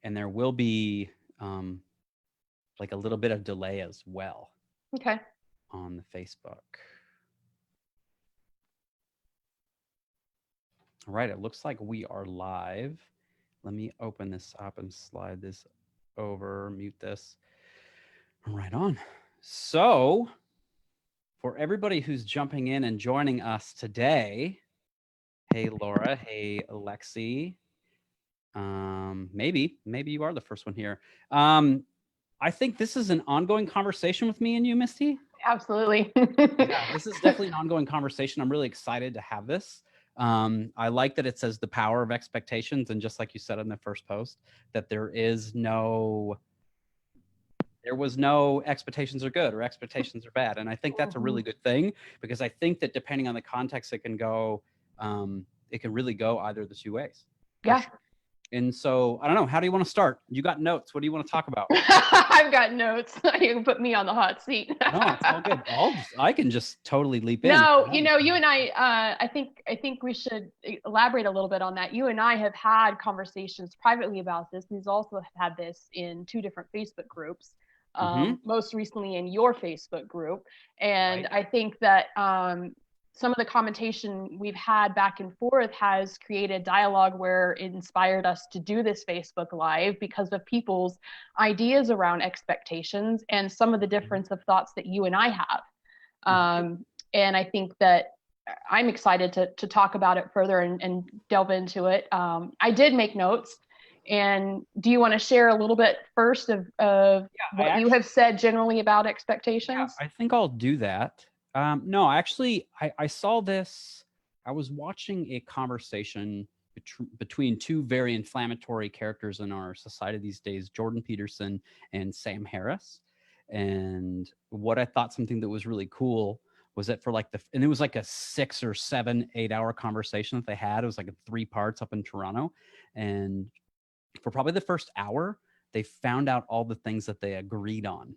and there will be like a little bit of delay as well. Okay. On the Facebook. All right, it looks like we are live. Let me open this up and slide this over, mute this. Right on. So, for everybody who's jumping in and joining us today, hey Laura, hey Alexi. Maybe you are the first one here. I think this is an ongoing conversation with me and you, Misty. Absolutely. Yeah, this is definitely an ongoing conversation. I'm really excited to have this. I like that it says the power of expectations, and just like you said in the first post, that there was no expectations are good or expectations are bad, and I think that's a really good thing, because I think that depending on the context, it can really go either of the two ways. Yeah. Sure. And so I don't know, how do you want to start? You got notes? What do you want to talk about? I've got notes. You can put me on the hot seat. No, it's all good. I can just totally leap in. No, you and I think we should elaborate a little bit on that. You and I have had conversations privately about this. We've also had this in 2 different Facebook groups. Most recently in your Facebook group. And right. I think that some of the commentation we've had back and forth has created dialogue where it inspired us to do this Facebook Live because of people's ideas around expectations and some of the difference of thoughts that you and I have. And I think that I'm excited to talk about it further and delve into it. I did make notes. And do you want to share a little bit first of what you have said generally about expectations? Yeah, I think I'll do that. No, actually, I saw this. I was watching a conversation between 2 very inflammatory characters in our society these days, Jordan Peterson and Sam Harris. And what I thought something that was really cool was that for and it was like a 6 or 7, 8-hour conversation that they had. It was like in 3 parts up in Toronto. And for probably the first hour, they found out all the things that they agreed on,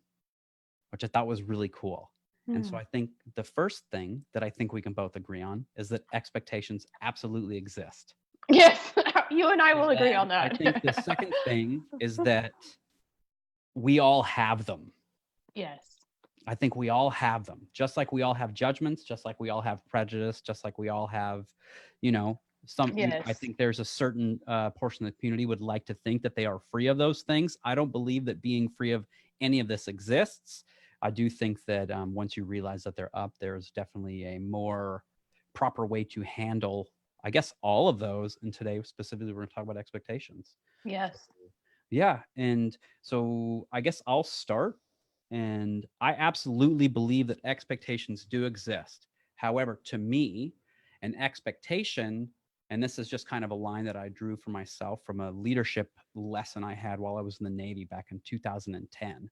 which I thought was really cool. And so I think the first thing that I think we can both agree on is that expectations absolutely exist. Yes, you and I will agree on that. I think the second thing is that we all have them. Yes. I think we all have them, just like we all have judgments, just like we all have prejudice, just like we all have, yes. I think there's a certain portion of the community would like to think that they are free of those things. I don't believe that being free of any of this exists. I do think that once you realize that they're up, there's definitely a more proper way to handle, I guess, all of those. And today, specifically, we're going to talk about expectations. Yes. So, yeah. And so I guess I'll start. And I absolutely believe that expectations do exist. However, to me, an expectation, and this is just kind of a line that I drew for myself from a leadership lesson I had while I was in the Navy back in 2010.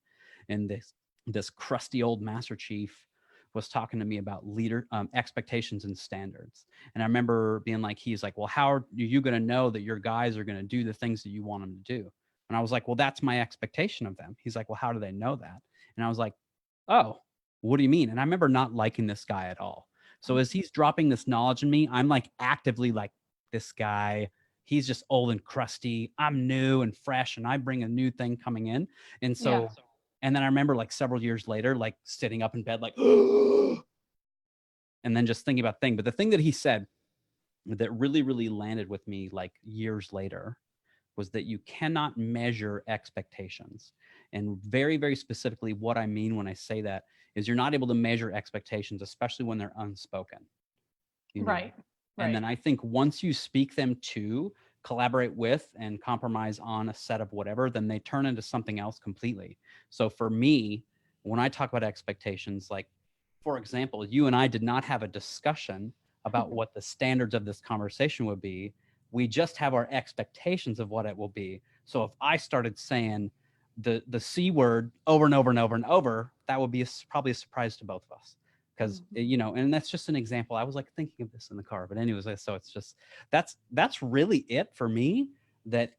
And this crusty old Master Chief was talking to me about expectations and standards. And I remember being like, he's like, well, how are you going to know that your guys are going to do the things that you want them to do? And I was like, well, that's my expectation of them. He's like, well, how do they know that? And I was like, oh, what do you mean? And I remember not liking this guy at all. So as he's dropping this knowledge in me, I'm like actively like, this guy, he's just old and crusty. I'm new and fresh, and I bring a new thing coming in. And so, and then I remember like several years later, like sitting up in bed, like, and then just thinking about things. But the thing that he said that really, really landed with me like years later was that you cannot measure expectations. And very, very specifically, what I mean when I say that is you're not able to measure expectations, especially when they're unspoken. Right. And then I think once you speak them to, collaborate with, and compromise on a set of whatever, then they turn into something else completely. So for me, when I talk about expectations, like, for example, you and I did not have a discussion about what the standards of this conversation would be. We just have our expectations of what it will be. So if I started saying the C word over and over and over and over, that would be probably a surprise to both of us. Because, and that's just an example. I was like thinking of this in the car, but anyways, so it's just, that's really it for me. That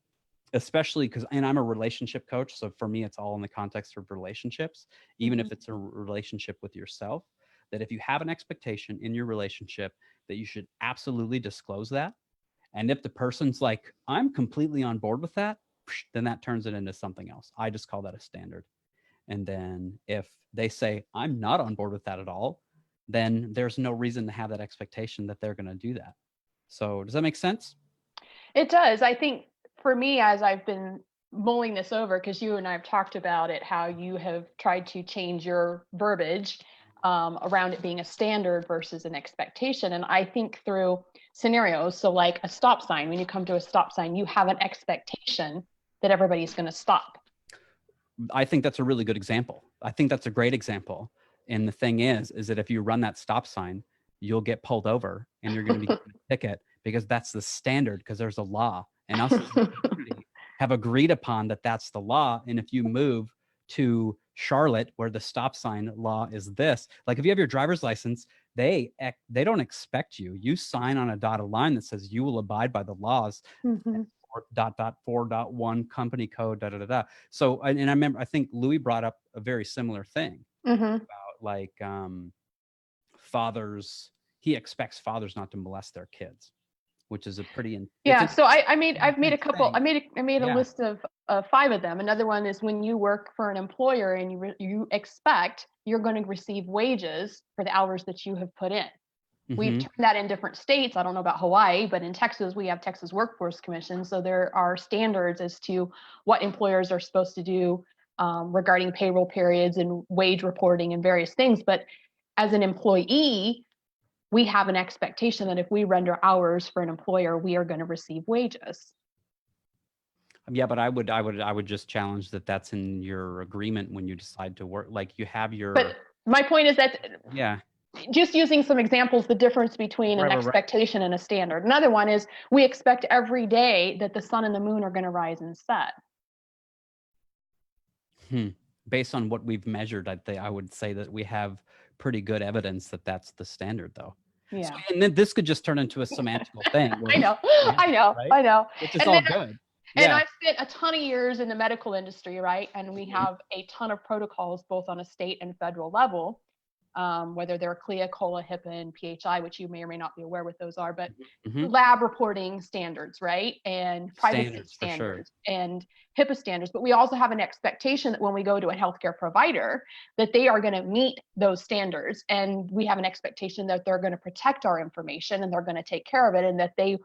especially because, and I'm a relationship coach. So for me, it's all in the context of relationships, even if it's a relationship with yourself, that if you have an expectation in your relationship, that you should absolutely disclose that. And if the person's like, I'm completely on board with that, then that turns it into something else. I just call that a standard. And then if they say, I'm not on board with that at all, then there's no reason to have that expectation that they're going to do that. So does that make sense? It does. I think for me, as I've been mulling this over, because you and I have talked about it, how you have tried to change your verbiage around it being a standard versus an expectation. And I think through scenarios, so like a stop sign, when you come to a stop sign, you have an expectation that everybody's going to stop. I think that's a really good example. I think that's a great example. And the thing is that if you run that stop sign, you'll get pulled over and you're going to be given a ticket because that's the standard, because there's a law. And us as a community have agreed upon that that's the law. And if you move to Charlotte, where the stop sign law is this, like if you have your driver's license, they don't expect you. You sign on a dotted line that says you will abide by the laws. Mm-hmm. .4.1 company code, da da da da. So, and I remember, I think Louis brought up a very similar thing about like fathers. He expects fathers not to molest their kids, which is a pretty So I've made a couple. I made a list of 5 of them. Another one is when you work for an employer and you expect you're going to receive wages for the hours that you have put in. We've turned that in different states. I don't know about Hawaii, but in Texas, we have Texas Workforce Commission. So there are standards as to what employers are supposed to do regarding payroll periods and wage reporting and various things. But as an employee, we have an expectation that if we render hours for an employer, we are going to receive wages. Yeah, but I would just challenge that that's in your agreement when you decide to work. Like you have your. But my point is that. Yeah. Just using some examples, the difference between an expectation and a standard. Another one is we expect every day that the sun and the moon are going to rise and set. Based on what we've measured, I would say that we have pretty good evidence that that's the standard, though. Yeah. So, and then this could just turn into a semantical thing. I know. Which is all good. And I've spent a ton of years in the medical industry, right? And we have a ton of protocols, both on a state and federal level. Whether they're CLIA, COLA, HIPAA, and PHI, which you may or may not be aware what those are, but lab reporting standards, right? And privacy standards and HIPAA standards. But we also have an expectation that when we go to a healthcare provider, that they are going to meet those standards. And we have an expectation that they're going to protect our information and they're going to take care of it, and that we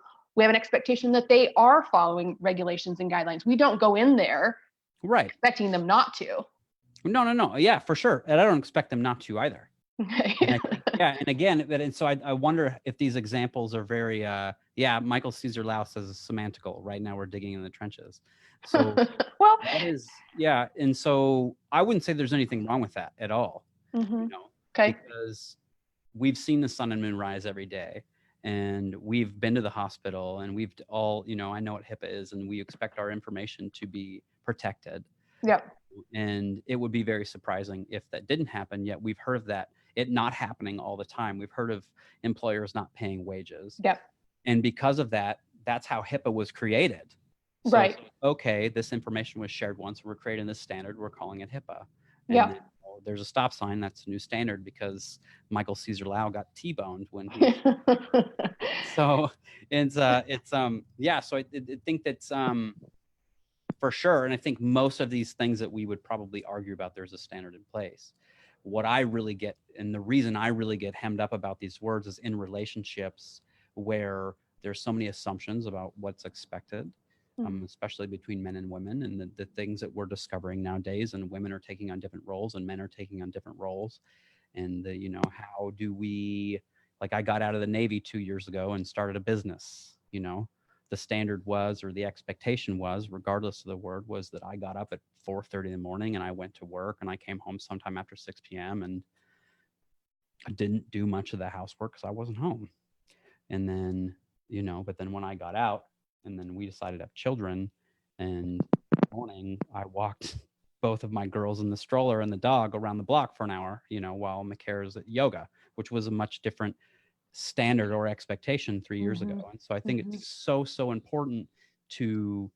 have an expectation that they are following regulations and guidelines. We don't go in there expecting them not to. No. Yeah, for sure. And I don't expect them not to either. And again, and so I wonder if these examples are very Michael Caesar Lau says it's semantical. Right now we're digging in the trenches. So well, that is and so I wouldn't say there's anything wrong with that at all. Because we've seen the sun and moon rise every day, and we've been to the hospital, and we've all, I know what HIPAA is, and we expect our information to be protected. Yep. And it would be very surprising if that didn't happen. Yet we've heard of that it not happening all the time. We've heard of employers not paying wages. Yep. And because of that, that's how HIPAA was created. So, right. Okay, this information was shared once. We're creating this standard. We're calling it HIPAA. Yeah. There's a stop sign. That's a new standard because Michael Caesar Lau got T-boned when he. So So I think that's for sure. And I think most of these things that we would probably argue about, there's a standard in place. What I really get, and the reason I really get hemmed up about these words, is in relationships where there's so many assumptions about what's expected, especially between men and women, and the things that we're discovering nowadays, and women are taking on different roles and men are taking on different roles. And how do we, like, I got out of the Navy 2 years ago and started a business. The standard was, or the expectation was, regardless of the word, was that I got up at 4:30 in the morning and I went to work and I came home sometime after 6 p.m. and I didn't do much of the housework because I wasn't home. And then, but then when I got out and then we decided to have children, and in the morning I walked both of my girls in the stroller and the dog around the block for an hour, while McCare's at yoga, which was a much different standard or expectation 3 years ago. And so I think it's so important to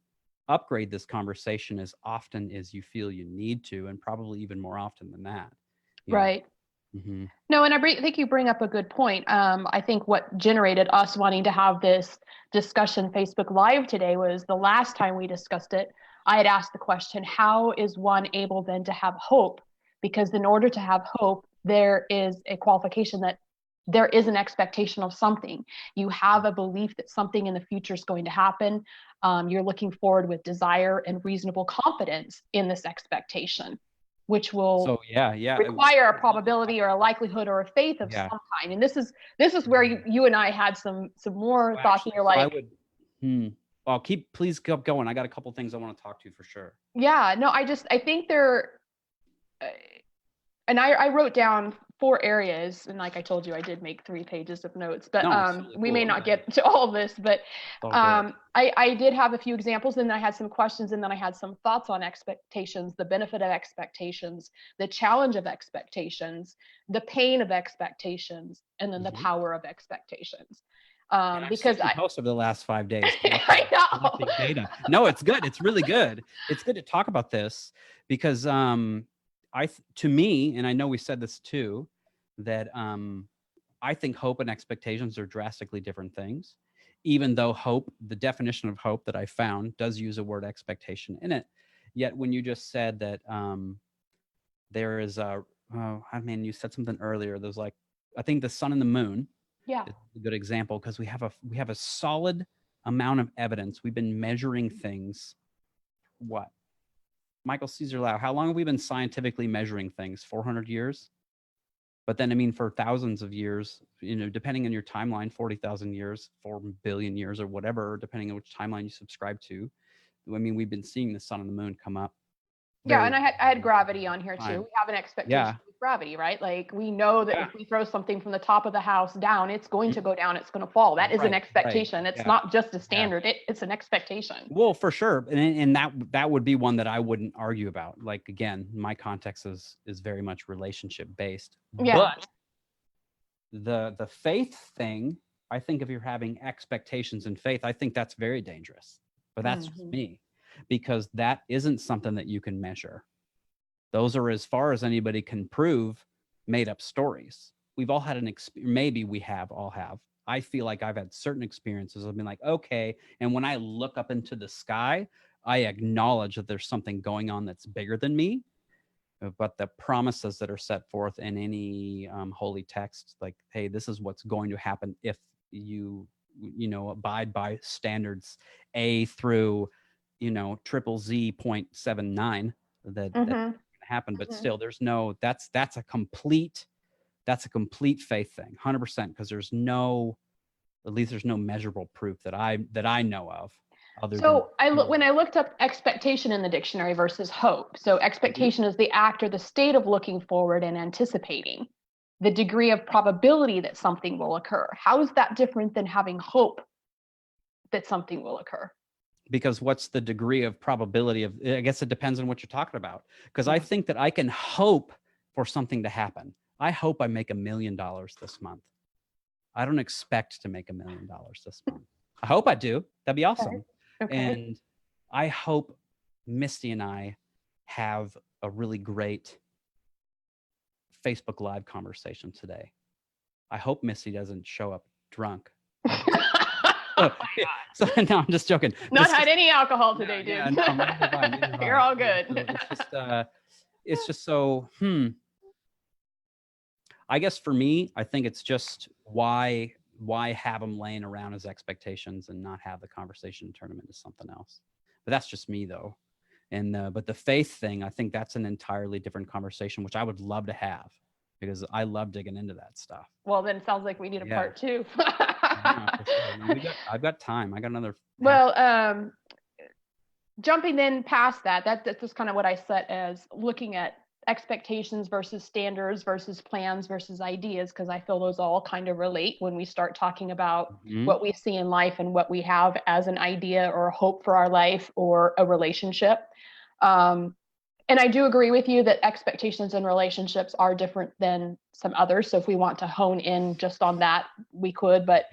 upgrade this conversation as often as you feel you need to, and probably even more often than that. Right. No, and I think you bring up a good point. I think what generated us wanting to have this discussion Facebook Live today was the last time we discussed it. I had asked the question, how is one able then to have hope? Because in order to have hope, there is a qualification that there is an expectation of something. You have a belief that something in the future is going to happen. You're looking forward with desire and reasonable confidence in this expectation, which will require a probability or a likelihood or a faith of some kind. And this is where you and I had some more thoughts. And you're like, I would. Well, please keep going. I got a couple things I want to talk to you for sure. Yeah, no, I think there, and I wrote down 4 areas, and like I told you, I did make 3 pages of notes, but really we may not get to all of this, but I did have a few examples, and then I had some questions, and then I had some thoughts on expectations, the benefit of expectations, the challenge of expectations, the pain of expectations, and then the power of expectations. Because I post over the last 5 days. I know. Data. No, it's good. It's really good. It's good to talk about this because to me, and I know we said this too, that I think hope and expectations are drastically different things. Even though hope, the definition of hope that I found does use a word expectation in it. Yet when you just said that there is you said something earlier. There's like, I think the sun and the moon. Yeah. Is a good example because we have a solid amount of evidence. We've been measuring things. What? Michael Caesar Lau, how long have we been scientifically measuring things? 400 years? But then, I mean, for thousands of years, depending on your timeline, 40,000 years, 4 billion years, or whatever, depending on which timeline you subscribe to. I mean, we've been seeing the sun and the moon come up. Yeah, and I had gravity on here too. We have an expectation with gravity, right? Like we know that if we throw something from the top of the house down, it's going to go down, it's going to fall. That is an expectation. It's not just a standard. It's an expectation. Well, for sure. And that would be one that I wouldn't argue about. Like, again, my context is very much relationship based. Yeah. But the faith thing, I think if you're having expectations and faith, I think that's very dangerous. But that's just me. Because that isn't something that you can measure. Those are, as far as anybody can prove, made up stories. We've all had maybe we all have. I feel like I've had certain experiences of being like, okay, and when I look up into the sky, I acknowledge that there's something going on that's bigger than me. But the promises that are set forth in any holy text, like, hey, this is what's going to happen if you abide by standards A through triple Z 0.79 that can happen, but still there's no, that's a complete faith thing, 100%, because there's no measurable proof that I know of. When I looked up expectation in the dictionary versus hope, so expectation is the act or the state of looking forward and anticipating the degree of probability that something will occur. How is that different than having hope that something will occur? Because what's the degree of probability of, I guess it depends on what you're talking about. Because I think that I can hope for something to happen. I hope I make $1 million this month. I don't expect to make $1 million this month. I hope I do. That'd be awesome. Okay. And I hope Misty and I have a really great Facebook Live conversation today. I hope Misty doesn't show up drunk. So no, I'm just joking. Not had any alcohol today, dude. You're all good. It's just so. I guess for me, I think it's just why have them laying around as expectations and not have the conversation and turn them into something else. But that's just me, though. And but the faith thing, I think that's an entirely different conversation, which I would love to have because I love digging into that stuff. Well, then it sounds like we need a part 2. I've got time. I got another. Well, jumping then past that's just kind of what I set as looking at expectations versus standards versus plans versus ideas, because I feel those all kind of relate when we start talking about what we see in life and what we have as an idea or a hope for our life or a relationship. And I do agree with you that expectations and relationships are different than some others. So if we want to hone in just on that, we could. But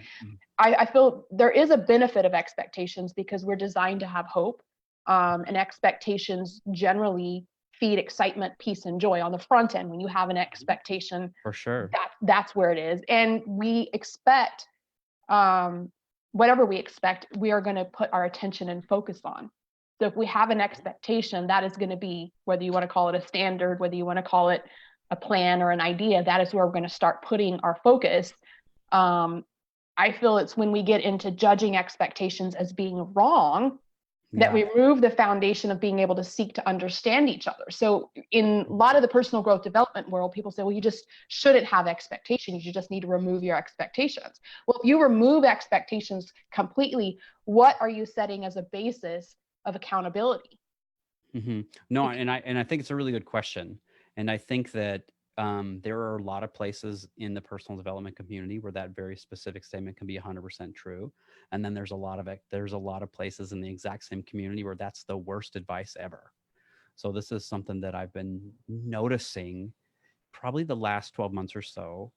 I feel there is a benefit of expectations because we're designed to have hope. And expectations generally feed excitement, peace, and joy on the front end. When you have an expectation, for sure, that's where it is. And we expect whatever we expect, we are going to put our attention and focus on. So if we have an expectation, that is going to be, whether you want to call it a standard, whether you want to call it a plan or an idea, that is where we're going to start putting our focus. I feel it's when we get into judging expectations as being wrong that we remove the foundation of being able to seek to understand each other. So in a lot of the personal growth development world, people say, well, you just shouldn't have expectations. You just need to remove your expectations. Well, if you remove expectations completely, what are you setting as a basis of accountability? No, and I think it's a really good question. And I think that there are a lot of places in the personal development community where that very specific statement can be 100% true. And then there's a lot of places in the exact same community where that's the worst advice ever. So this is something that I've been noticing probably the last 12 months or so,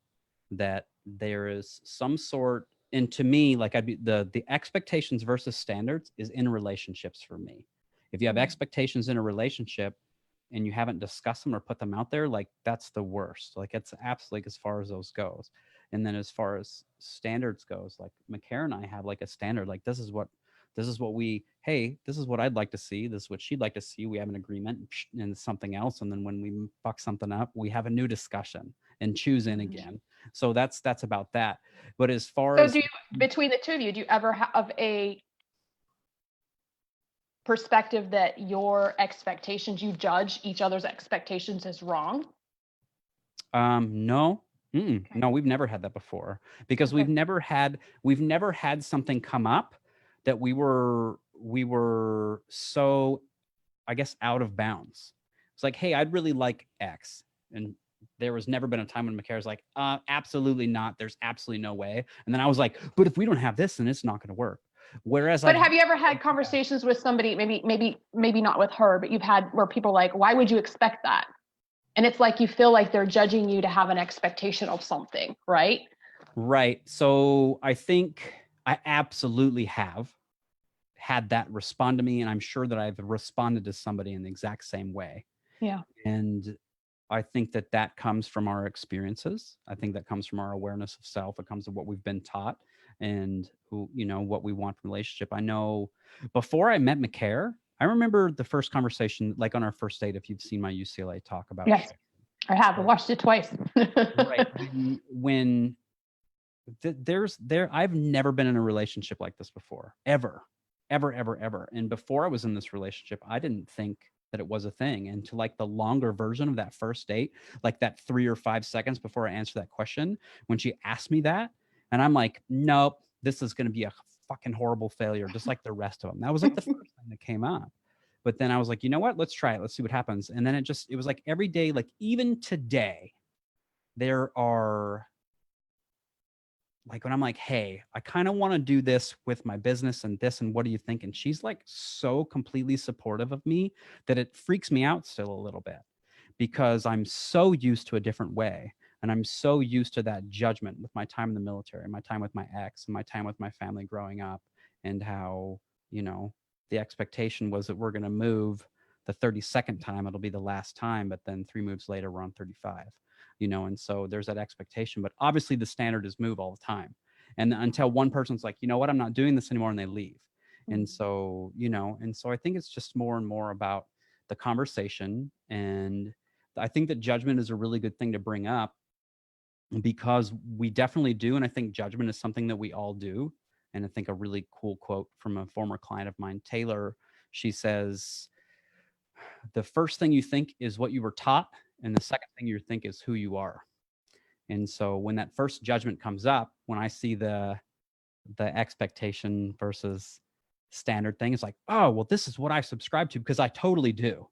that there is some sort, and to me, like the expectations versus standards is in relationships for me. If you have expectations in a relationship and you haven't discussed them or put them out there, like that's the worst. Like it's absolutely as far as those goes. And then as far as standards goes, like McCare and I have like a standard, like this is what we, hey, this is what I'd like to see. This is what she'd like to see. We have an agreement and something else. And then when we fuck something up, we have a new discussion and choose in again. So that's about that. But as far as between the two of you, do you ever have a perspective that your expectations, you judge each other's expectations as wrong? No. Okay. No, we've never had that before, because we've never had something come up that we were so, I guess, out of bounds. It's like, hey, I'd really like X. And there was never been a time when McCare's like, absolutely not. There's absolutely no way. And then I was like, but if we don't have this, then it's not going to work. Whereas, but have you ever had conversations with somebody, maybe not with her, but you've had where people are like, why would you expect that? And it's like you feel like they're judging you to have an expectation of something, right? Right. So I think I absolutely have had that respond to me, and I'm sure that I've responded to somebody in the exact same way. Yeah. And I think that comes from our experiences. I think that comes from our awareness of self. It comes to what we've been taught and who, what we want from a relationship. I know before I met McCare, I remember the first conversation, like on our first date, if you've seen my UCLA talk about yes, I have. I watched it twice. Right. When I've never been in a relationship like this before, ever. And before I was in this relationship, I didn't think that it was a thing. And to like the longer version of that first date, like that 3 or 5 seconds before I answer that question, when she asked me that, and I'm like, nope, this is going to be a fucking horrible failure, just like the rest of them. That was like the first thing that came up. But then I was like, you know what? Let's try it. Let's see what happens. And then it was like every day, like even today, there are like when I'm like, hey, I kind of want to do this with my business and this, and what do you think? And she's like so completely supportive of me that it freaks me out still a little bit, because I'm so used to a different way. And I'm so used to that judgment with my time in the military, my time with my ex, and my time with my family growing up, and how, the expectation was that we're going to move the 32nd time, it'll be the last time. But then 3 moves later, we're on 35. And so there's that expectation, but obviously the standard is move all the time. And until one person's like, you know what, I'm not doing this anymore, and they leave. And so, I think it's just more and more about the conversation. And I think that judgment is a really good thing to bring up, because we definitely do. And I think judgment is something that we all do. And I think a really cool quote from a former client of mine, Taylor, she says, the first thing you think is what you were taught, and the second thing you think is who you are. And so when that first judgment comes up, when I see the expectation versus standard thing, it's like, oh, well, this is what I subscribe to, because I totally do.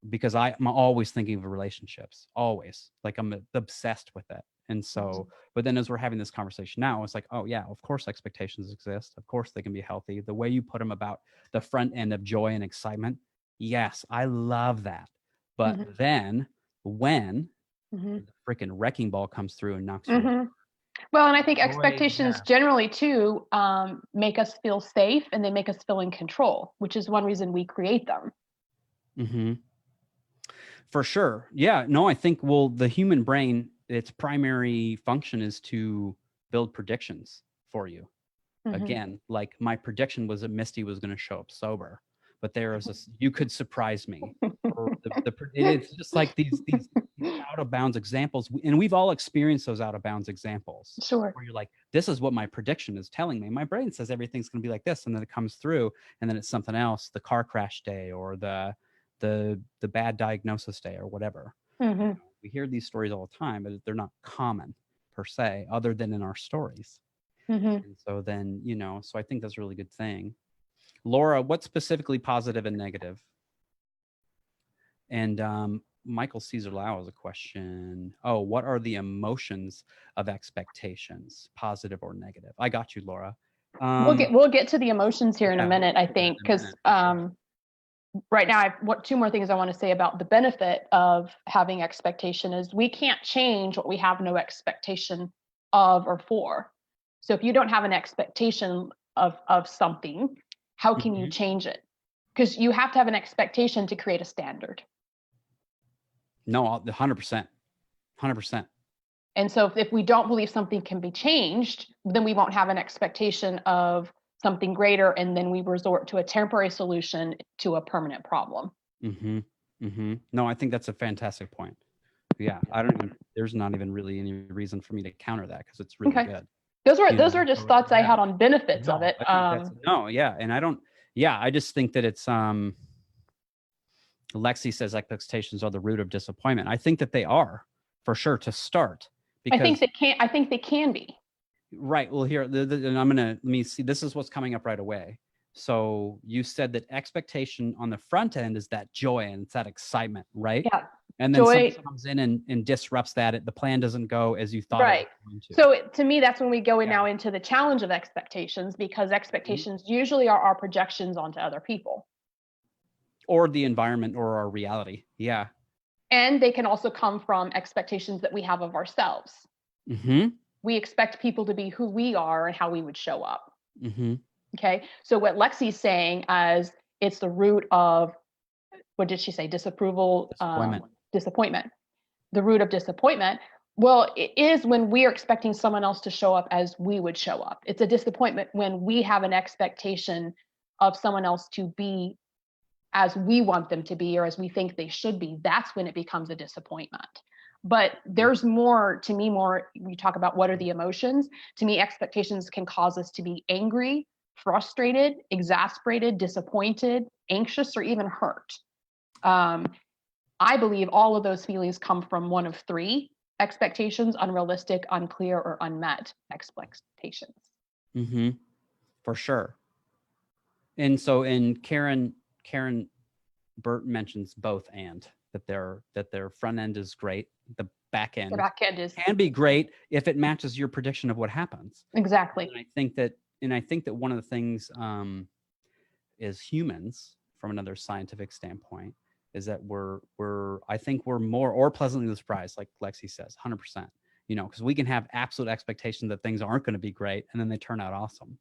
Because I'm always thinking of relationships, always, like I'm obsessed with it. And so, but then as we're having this conversation now, it's like, oh yeah, of course expectations exist. Of course they can be healthy. The way you put them about the front end of joy and excitement, yes, I love that. But then when the freaking wrecking ball comes through and knocks you over. Well, and I think expectations generally too make us feel safe, and they make us feel in control, which is one reason we create them. For sure. Yeah. No, I think, well, the human brain, its primary function is to build predictions for you. Again, like my prediction was that Misty was going to show up sober. but there is this, you could surprise me. Or it's just like these out of bounds examples. And we've all experienced those out of bounds examples. Sure. Where you're like, this is what my prediction is telling me. My brain says everything's going to be like this. And then it comes through and then it's something else, the car crash day or the bad diagnosis day or whatever. Mm-hmm. We hear these stories all the time, but they're not common per se, other than in our stories. Mm-hmm. And so then, so I think that's a really good thing. Laura, what's specifically positive and negative? And Michael Caesar Lau has a question. Oh, what are the emotions of expectations, positive or negative? I got you, Laura. We'll get to the emotions here in a minute, I think, because right now two more things I want to say about the benefit of having expectation is we can't change what we have no expectation of or for. So if you don't have an expectation of something, how can you change it? Because you have to have an expectation to create a standard. No, 100%. 100%. And so if we don't believe something can be changed, then we won't have an expectation of something greater, and then we resort to a temporary solution to a permanent problem. No, I think that's a fantastic point. Yeah, there's not even really any reason for me to counter that because it's really good. Those were just thoughts I had on benefits of it. I just think that it's Lexi says expectations are the root of disappointment. I think that they are, for sure, to start. Because I think they can be. Right. Well, here, let me see. This is what's coming up right away. So you said that expectation on the front end is that joy and it's that excitement, right? Yeah. And then something comes in and disrupts that. The plan doesn't go as you thought it was going to. So to me, that's when we go now into the challenge of expectations, because expectations usually are our projections onto other people. Or the environment or our reality. Yeah. And they can also come from expectations that we have of ourselves. We expect people to be who we are and how we would show up. Okay. So what Lexi's saying as it's the root of, what did she say? Disapproval, disappointment. The root of disappointment. Well, it is when we are expecting someone else to show up as we would show up. It's a disappointment when we have an expectation of someone else to be as we want them to be or as we think they should be. That's when it becomes a disappointment. But there's more, to me, we talk about what are the emotions. To me, expectations can cause us to be angry, frustrated, exasperated, disappointed, anxious, or even hurt. I believe all of those feelings come from one of three: expectations, unrealistic, unclear, or unmet expectations. For sure. And so Karen Burt mentions both, and that their front end is great. The back end can be great if it matches your prediction of what happens. Exactly. And I think that one of the things is humans, from another scientific standpoint, is that we're more or pleasantly surprised, like Lexi says, 100%. Because we can have absolute expectation that things aren't going to be great, and then they turn out awesome.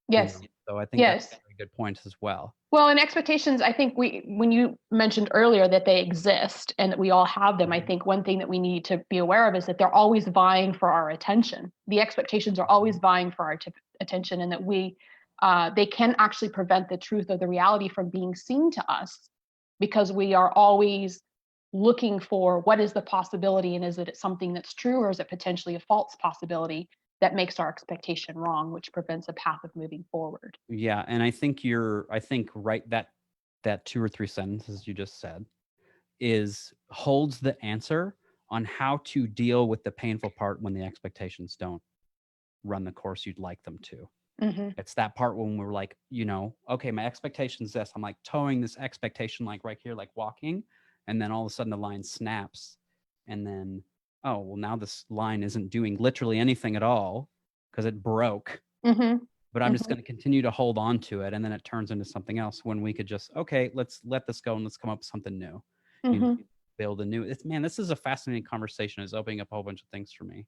Yes. So I think that's a very good point as well. Well, and expectations, I think when you mentioned earlier that they exist and that we all have them, I think one thing that we need to be aware of is that they're always vying for our attention. The expectations are always vying for our attention, and that they can actually prevent the truth of the reality from being seen to us, because we are always looking for what is the possibility, and is it something that's true, or is it potentially a false possibility that makes our expectation wrong, which prevents a path of moving forward. Yeah. And I think right, that 2 or 3 sentences you just said holds the answer on how to deal with the painful part when the expectations don't run the course you'd like them to. It's that part when we're like, okay, my expectation is this. I'm like towing this expectation, like right here, like walking. And then all of a sudden the line snaps. And then, oh, well, now this line isn't doing literally anything at all because it broke. But I'm just going to continue to hold on to it. And then it turns into something else when we could just, okay, let's let this go and let's come up with something new. Build a new, this is a fascinating conversation. It's opening up a whole bunch of things for me.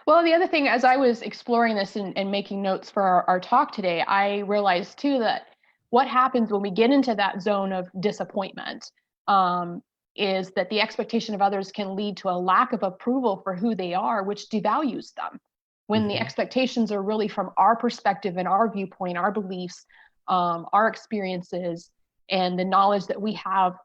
Well, the other thing, as I was exploring this and making notes for our talk today, I realized too that what happens when we get into that zone of disappointment is that the expectation of others can lead to a lack of approval for who they are, which devalues them. When the expectations are really from our perspective and our viewpoint, our beliefs, our experiences, and the knowledge that we have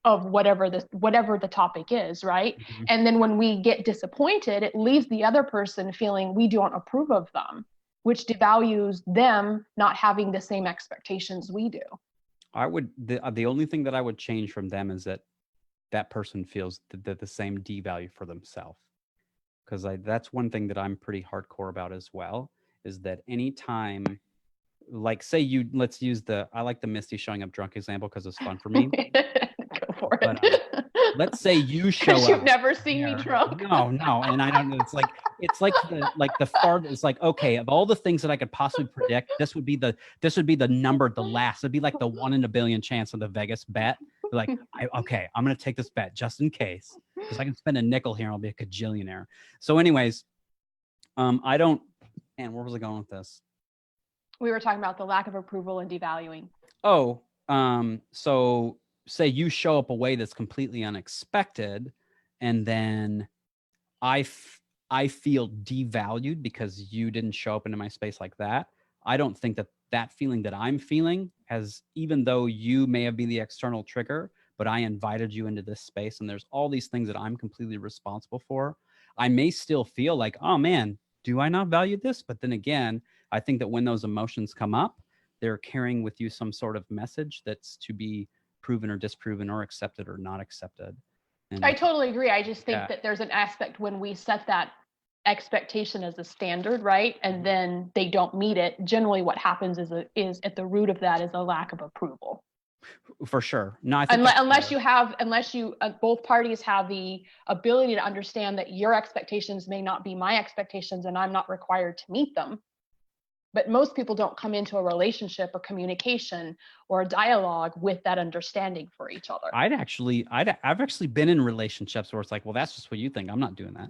of whatever the topic is, right? Mm-hmm. And then when we get disappointed, it leaves the other person feeling we don't approve of them, which devalues them not having the same expectations we do. The only thing that I would change from them is that person feels the same devalue for themselves. Because that's one thing that I'm pretty hardcore about as well, is that anytime, like, say let's use I like the Misty showing up drunk example because it's fun for me. Go for But it. let's say you show Because up. you've never seen me there. drunk. No, and I don't know. It's like the farthest. It's like, okay, of all the things that I could possibly predict, this would be the number, the last. It'd be like the 1 in a billion chance of the Vegas bet. Like, okay, I'm gonna take this bet just in case, because I can spend a nickel here and I'll be a cajillionaire. So, anyways, I don't. And where was I going with this? We were talking about the lack of approval and devaluing. Oh, so say you show up a way that's completely unexpected, and then I feel devalued because you didn't show up into my space like that. I don't think that feeling that I'm feeling has, even though you may have been the external trigger, but I invited you into this space and there's all these things that I'm completely responsible for. I may still feel like, oh man, do I not value this? But then again, I think that when those emotions come up, they're carrying with you some sort of message that's to be proven or disproven or accepted or not accepted. And I totally agree. I just think that there's an aspect when we set that expectation as a standard, right? And then they don't meet it. Generally what happens is at the root of that is a lack of approval. For sure. No, I think unless you both parties have the ability to understand that your expectations may not be my expectations and I'm not required to meet them. But most people don't come into a relationship, a communication, or a dialogue with that understanding for each other. I've actually been in relationships where it's like, well, that's just what you think. I'm not doing that.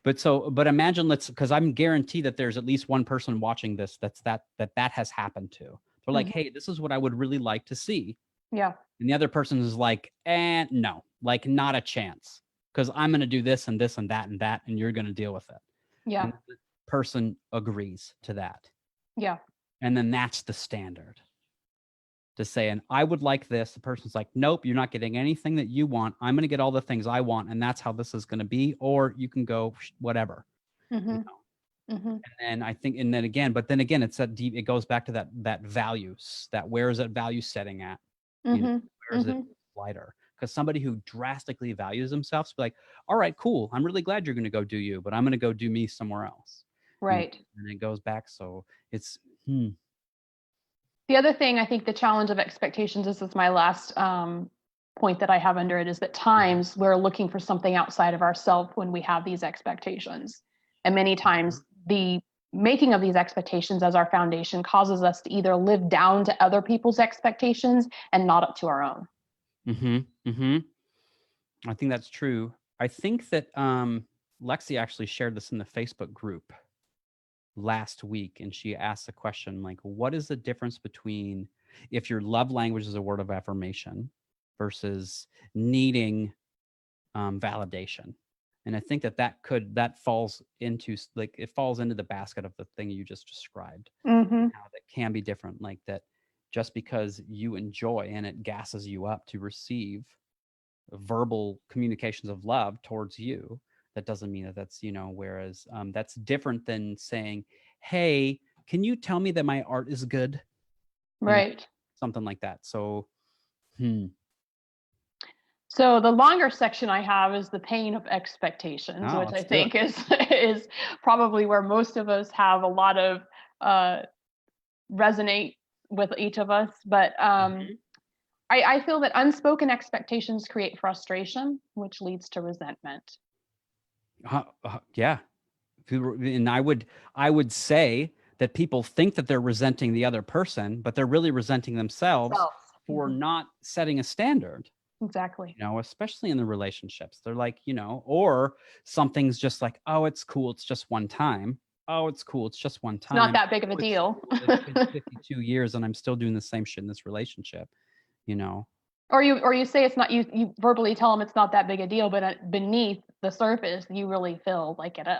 But imagine because I'm guaranteed that there's at least one person watching this that has happened to. They're like, hey, this is what I would really like to see. Yeah. And the other person is like, no, like not a chance. Because I'm going to do this and this and that, and you're going to deal with it. Yeah. And the person agrees to that. Yeah. And then that's the standard. To say, and I would like this. The person's like, nope, you're not getting anything that you want. I'm going to get all the things I want. And that's how this is going to be. Or you can go whatever. Mm-hmm. You know? Mm-hmm. And I think, and then again, it's that deep, it goes back to that values, that where is that value setting at? You know, where is it lighter? Because somebody who drastically values themselves be like, all right, cool. I'm really glad you're going to go do you, but I'm going to go do me somewhere else. Right. You know? And it goes back. So it's, The other thing, I think the challenge of expectations, this is my last point that I have under it, is that times we're looking for something outside of ourselves when we have these expectations. And many times the making of these expectations as our foundation causes us to either live down to other people's expectations and not up to our own. I think that's true. I think that Lexi actually shared this in the Facebook group last week, and she asked the question, like, what is the difference between if your love language is a word of affirmation versus needing validation? And I think that falls into the basket of the thing you just described. How that can be different, like that just because you enjoy and it gasses you up to receive verbal communications of love towards you, that doesn't mean that's, whereas that's different than saying, hey, can you tell me that my art is good? Right. Something like that. So, So the longer section I have is the pain of expectations, which I think is probably where most of us have a lot of resonate with each of us. But I feel that unspoken expectations create frustration, which leads to resentment. Yeah. And I would say that people think that they're resenting the other person, but they're really resenting themselves for not setting a standard. Exactly. Especially in the relationships. They're like, or something's just like, oh, it's cool. It's just one time. Oh, it's cool. It's just one time. It's not that big of a deal. It's been 52 years and I'm still doing the same shit in this relationship, Or you say it's not, you verbally tell them it's not that big a deal, but beneath the surface, you really feel like it is.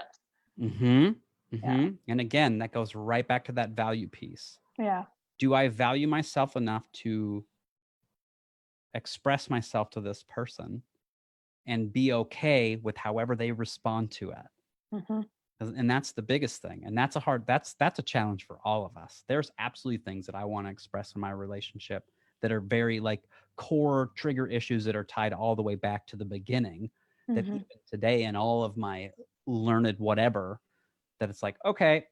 Yeah. And again, that goes right back to that value piece. Yeah. Do I value myself enough to express myself to this person and be okay with however they respond to it. Mm-hmm. And that's the biggest thing. And that's a challenge for all of us. There's absolutely things that I want to express in my relationship that are very like core trigger issues that are tied all the way back to the beginning, that Mm-hmm. even today in all of my learned whatever, that it's like, okay,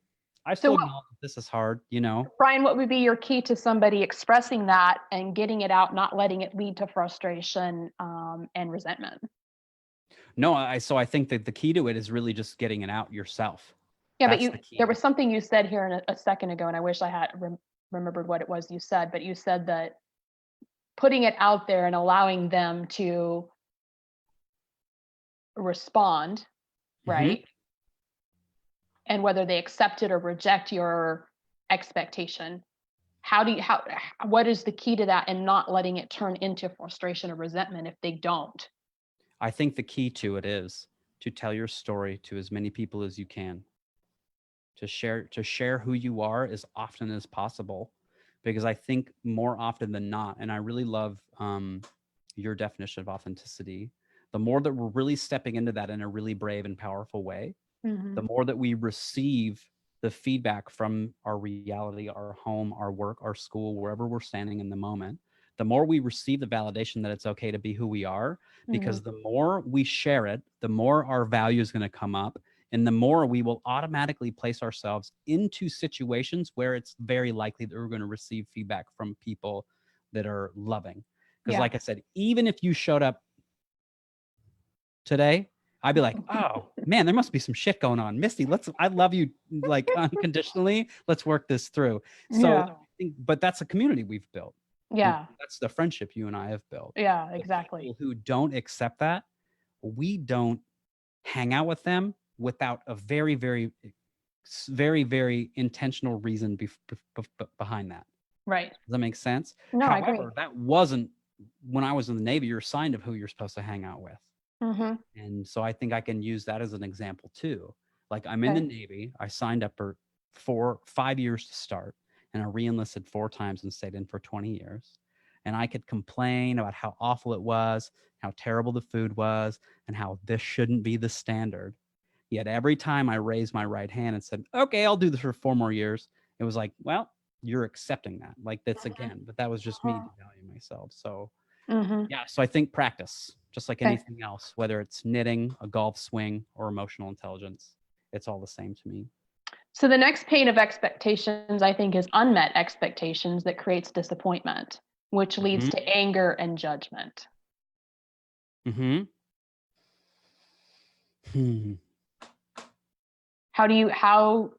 I So still acknowledge that this is hard, you know? Brian, what would be your key to somebody expressing that and getting it out, not letting it lead to frustration and resentment? No, so I think that the key to it is really just getting it out yourself. Yeah, but That's the there key. was something you said here a second ago, and I wish I had remembered what it was you said, but you said that putting it out there and allowing them to respond, Mm-hmm. right? And whether they accept it or reject your expectation. What is the key to that and not letting it turn into frustration or resentment if they don't? I think the key to it is to tell your story to as many people as you can, to share who you are as often as possible, because I think more often than not, and I really love your definition of authenticity, the more that we're really stepping into that in a really brave and powerful way, Mm-hmm. the more that we receive the feedback from our reality, our home, our work, our school, wherever we're standing in the moment, the more we receive the validation that it's okay to be who we are, Mm-hmm. because the more we share it, the more our value is going to come up. And the more we will automatically place ourselves into situations where it's very likely that we're going to receive feedback from people that are loving. Because, Yeah. like I said, even if you showed up today, I'd be like, oh man, there must be some shit going on. Misty, I love you like unconditionally. Let's work this through. So Yeah. I think, but that's a community we've built. And Yeah. that's the friendship you and I have built. Yeah, The exactly. people who don't accept that, we don't hang out with them without a very, very, very, very intentional reason behind that. Right. Does that make sense? No, I agree. However, that wasn't when I was in the Navy, you're assigned of who you're supposed to hang out with. Mm-hmm. And so I think I can use that as an example too. Like I'm in the Okay. Navy, I signed up for 5 years to start, and I re-enlisted 4 times and stayed in for 20 years. And I could complain about how awful it was, how terrible the food was, and how this shouldn't be the standard. Yet every time I raised my right hand and said, okay, I'll do this for 4 more years, it was like, well, you're accepting that. Like that's again, but that was just me devaluing myself. So Mm-hmm. yeah, so I think practice, just like Okay. anything else, whether it's knitting, a golf swing, or emotional intelligence, it's all the same to me. So the next pain of expectations, I think, is unmet expectations that creates disappointment, which leads Mm-hmm. to anger and judgment. Mm-hmm. Hmm. How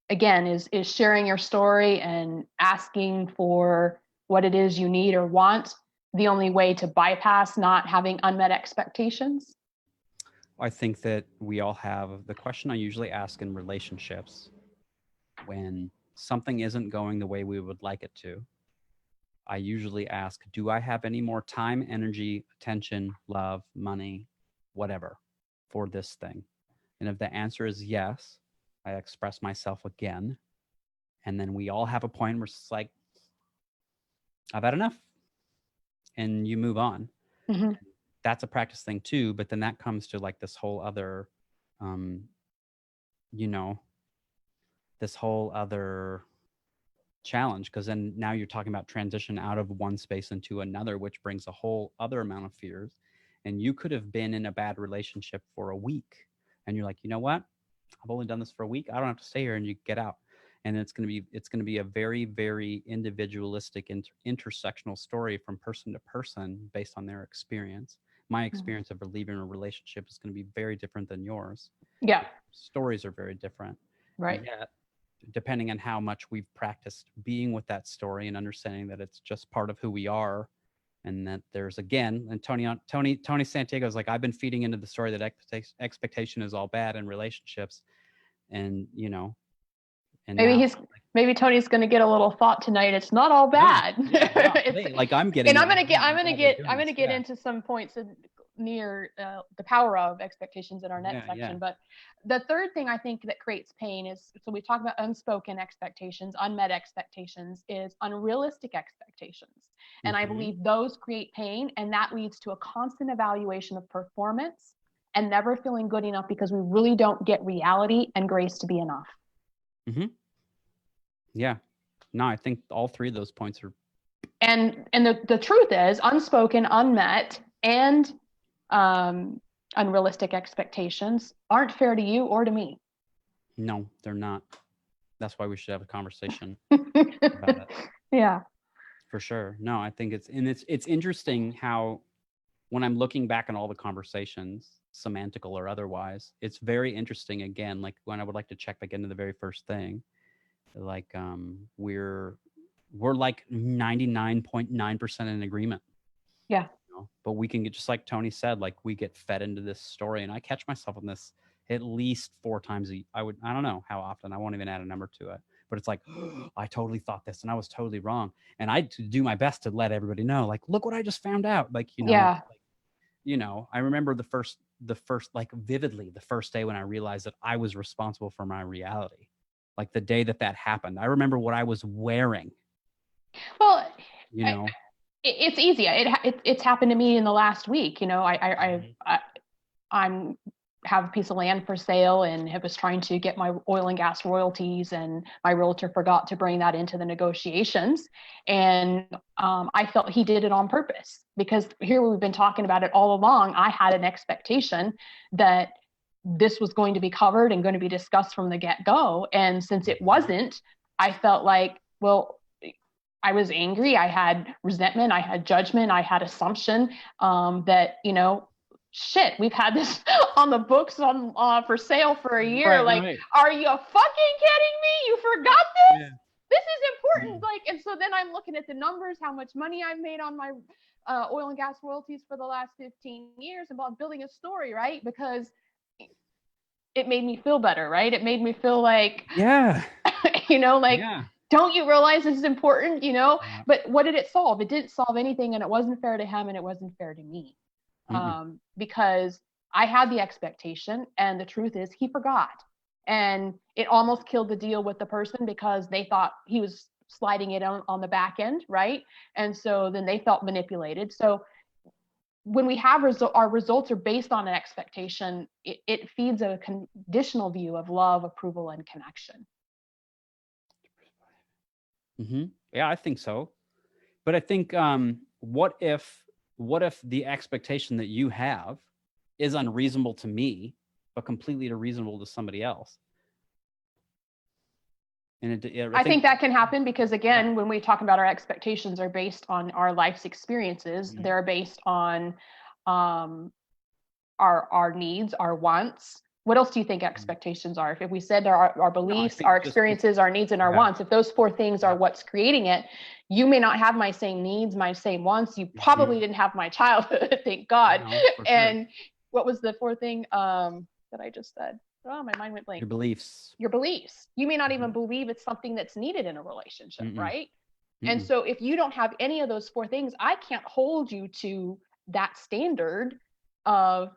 again is sharing your story and asking for what it is you need or want the only way to bypass not having unmet expectations? I think that we all have the question I usually ask in relationships when something isn't going the way we would like it to. I usually ask, do I have any more time, energy, attention, love, money, whatever for this thing? And if the answer is yes, I express myself again. And then we all have a point where it's like, I've had enough. And you move on. Mm-hmm. That's a practice thing too. But then that comes to like this whole other, um, you know, this whole other challenge. Cause then now you're talking about transition out of one space into another, which brings a whole other amount of fears. And you could have been in a bad relationship for a week. And you're like, you know what? I've only done this for a week. I don't have to stay here, and you get out. And it's going to be a very, very individualistic intersectional story from person to person based on their experience. My experience of leaving a relationship is going to be very different than yours. Yeah. Stories are very different. Right. Yet, depending on how much we've practiced being with that story and understanding that it's just part of who we are, and that there's again, and Tony Santiago is like, I've been feeding into the story that expectation is all bad in relationships, and and now Maybe Tony's going to get a little thought tonight. It's not all yeah, bad. yeah, wow, hey, like I'm getting And it. I'm glad we're doing I'm going this. to get Yeah. into some points near the power of expectations in our next Yeah, section. yeah. But the third thing I think that creates pain is, so we talk about unspoken expectations, unmet expectations, is unrealistic expectations. And I Mm-hmm. believe those create pain, and that leads to a constant evaluation of performance and never feeling good enough because we really don't get reality and grace to be enough. Mm-hmm. Yeah. No, I think all three of those points are. And the truth is, unspoken, unmet, and um, unrealistic expectations aren't fair to you or to me. No, they're not. That's why we should have a conversation about it. Yeah. For sure. No, I think it's interesting how when I'm looking back on all the conversations, semantical or otherwise, it's very interesting again, like when I would like to check back into the very first thing, like we're like 99.9% in agreement. Yeah. But we can get, just like Tony said, like we get fed into this story, and I catch myself on this at least 4 times I don't know how often, I won't even add a number to it, but it's like, oh, I totally thought this and I was totally wrong, and I do my best to let everybody know, like, look what I just found out, like, Yeah. I remember the first like vividly, the first day when I realized that I was responsible for my reality, like the day that happened. I remember what I was wearing, Well, you I, know. it's easy. It's happened to me in the last week. Mhm. I'm have a piece of land for sale and was trying to get my oil and gas royalties, and my realtor forgot to bring that into the negotiations. And I felt he did it on purpose, because here we've been talking about it all along. I had an expectation that this was going to be covered and going to be discussed from the get-go. And since it wasn't, I felt like, well, I was angry. I had resentment. I had judgment. I had assumption that, shit, we've had this on the books on for sale for a year. Right, Like, right. are you fucking kidding me? You forgot this? Yeah. This is important. Like, and so then I'm looking at the numbers, how much money I've made on my oil and gas royalties for the last 15 years, about building a story, right? Because it made me feel better, right? It made me feel like, Yeah. like, Yeah. don't you realize this is important, Yeah. But what did it solve? It didn't solve anything, and it wasn't fair to him, and it wasn't fair to me. Mm-mm. Because I had the expectation, and the truth is he forgot. And it almost killed the deal with the person, because they thought he was sliding it on the back end, right? And so then they felt manipulated. So when we have our results are based on an expectation, it feeds a conditional view of love, approval, and connection. Mm-hmm. Yeah, I think so. But I think, what if the expectation that you have is unreasonable to me, but completely reasonable to somebody else? And I I think think, that can happen because, yeah. again, when we talk about our expectations are based on our life's experiences, Mhm. they're based on um, our needs, our wants. What else do you think expectations are? If we said our No, I beliefs, think our just experiences, our needs, and our yeah, wants, if those four things are yeah. what's creating it, you may not have my same needs, my same wants. You probably Mhm. didn't have my childhood, thank God. No, for sure. And what was the fourth thing that I just said? Oh, my mind went blank. Your beliefs. Your beliefs. You may not even Mhm. believe it's something that's needed in a relationship, Mm-mm. right? And Mm-mm. so if you don't have any of those four things, I can't hold you to that standard of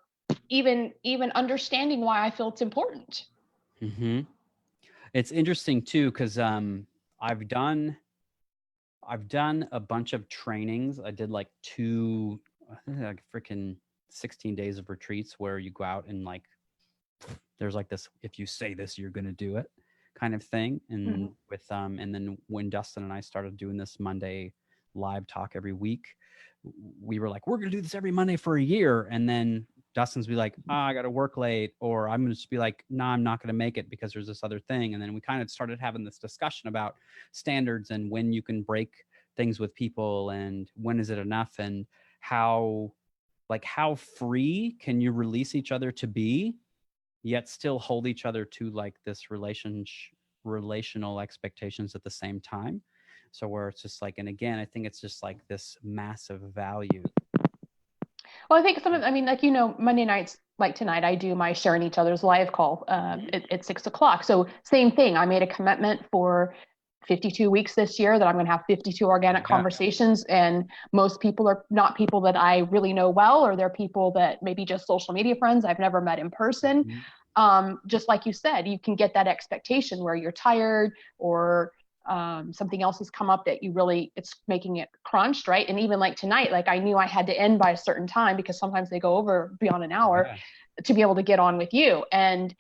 even understanding why I feel it's important. Mm-hmm. It's interesting too, because I've done I've done a bunch of trainings. I did like two, I think like freaking 16 days of retreats where you go out and like there's like this, if you say this, you're gonna do it kind of thing. Mm-hmm. And then when Dustin and I started doing this Monday live talk every week, we were like, we're gonna do this every Monday for a year. And then Dustin's be like, oh, I gotta work late, or I'm gonna just be like, no, I'm not gonna make it because there's this other thing. And then we kind of started having this discussion about standards and when you can break things with people and when is it enough, and how free can you release each other to be, yet still hold each other to like this relational expectations at the same time. So where it's just like, and again, I think it's just like this massive value. Well, I think I mean, like, Monday nights, like tonight, I do my sharing each other's live call Mhm. at 6 o'clock. So same thing. I made a commitment for 52 weeks this year that I'm going to have 52 organic conversations. And most people are not people that I really know well, or they're people that maybe just social media friends I've never met in person. Just like you said, you can get that expectation where you're tired, or something else has come up that you really, it's making it crunched, right? And even like tonight, like I knew I had to end by a certain time, because sometimes they go over beyond an hour to be able to get on with you. And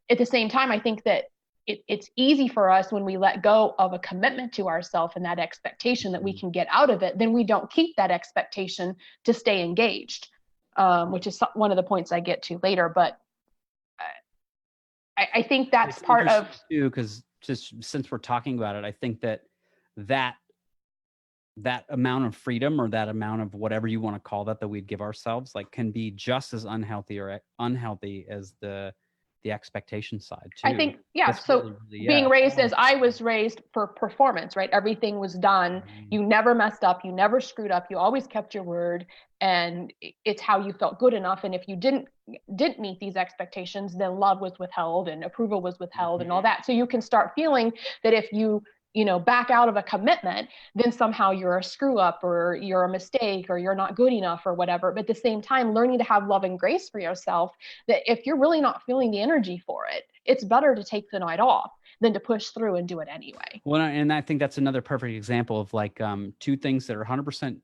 at the same time, I think that it's easy for us when we let go of a commitment to ourselves and that expectation that we can get out of it, then we don't keep that expectation to stay engaged, which is one of the points I get to later. But I think that's it's part of too, because just since we're talking about it, I think that that amount of freedom, or that amount of whatever you want to call that we'd give ourselves, like, can be just as unhealthy as the expectation side too. I think, yeah. It's So really, being raised as I was raised for performance, right? Everything was done. You never messed up. You never screwed up. You always kept your word, and it's how you felt good enough. And if you didn't meet these expectations, then love was withheld and approval was withheld and all that. So you can start feeling that if you back out of a commitment, then somehow you're a screw up, or you're a mistake, or you're not good enough, or whatever. But at the same time, learning to have love and grace for yourself, that if you're really not feeling the energy for it, it's better to take the night off than to push through and do it anyway. Well, and I think that's another perfect example of like two things that are 100%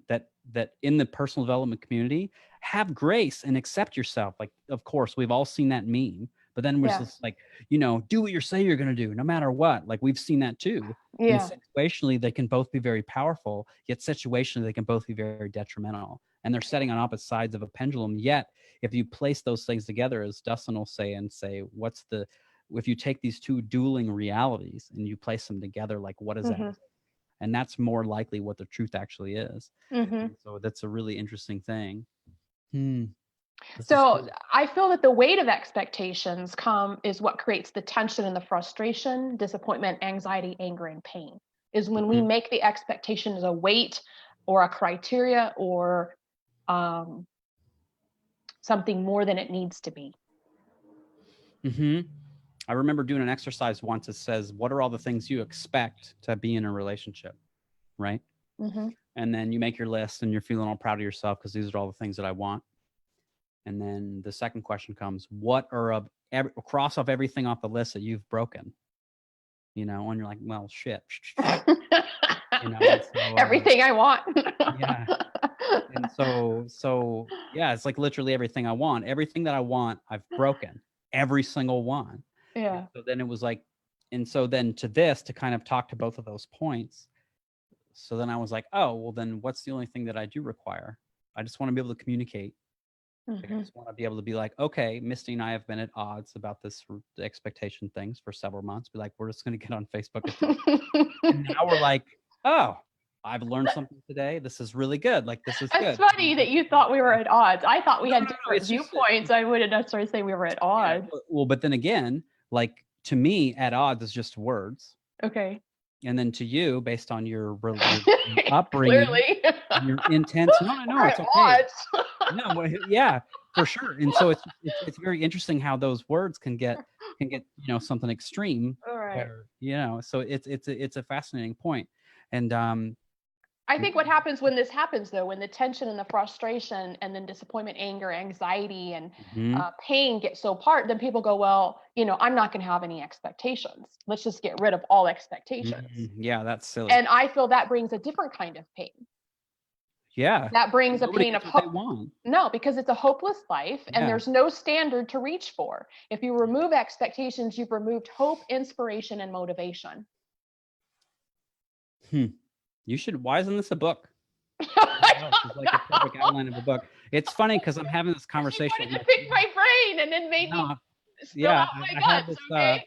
that in the personal development community: have grace and accept yourself. Like, of course, we've all seen that meme. But then we're just like, do what you say you're going to do, no matter what. Like, we've seen that too. And situationally, they can both be very powerful, yet situationally, they can both be very detrimental. And they're setting on opposite sides of a pendulum. Yet, if you place those things together, as Dustin will say, and say, if you take these two dueling realities and you place them together, like, what is that? And that's more likely what the truth actually is. So that's a really interesting thing. So I feel that the weight of expectations is what creates the tension and the frustration, disappointment, anxiety, anger, and pain, is when we make the expectation as a weight or a criteria, or something more than it needs to be. I remember doing an exercise once that says, what are all the things you expect to be in a relationship? Right. And then you make your list and you're feeling all proud of yourself because these are all the things that I want. And then the second question comes, what are cross off everything off the list that you've broken? And you're like, well, shit. Everything I want. And so yeah, it's like literally everything I want. Everything that I want, I've broken. Every single one. And so then it was like, and so then to kind of talk to both of those points. So then I was like, oh, well, then what's the only thing that I do require? I just want to be able to communicate. Like, I just want to be able to be like, okay, Misty and I have been at odds about this expectation things for several months. Be like, we're just going to get on Facebook. And now we're like, oh, I've learned something today. This is really good. Like, this is good. It's funny that you thought we were at odds. I thought we had different viewpoints. I wouldn't necessarily say we were at odds. Well, but then again, like, to me, at odds is just words. Okay. And then to you, based on your upbringing, your intense. No, it's okay. No, yeah, for sure. And so it's very interesting how those words can get something extreme. All right. Where, so it's a fascinating point. And I think what happens when this happens, though, when the tension and the frustration and then disappointment, anger, anxiety, and pain get so apart, then people go, well, I'm not going to have any expectations. Let's just get rid of all expectations. Yeah, that's silly. And I feel that brings a different kind of pain. Yeah. That brings a pain of hope. No, because it's a hopeless life and there's no standard to reach for. If you remove expectations, you've removed hope, inspiration, and motivation. You should. Why isn't this a book? It's like a perfect outline of a book. It's funny because I'm having this conversation. You wanted to pick my brain and then maybe spill out my guts. I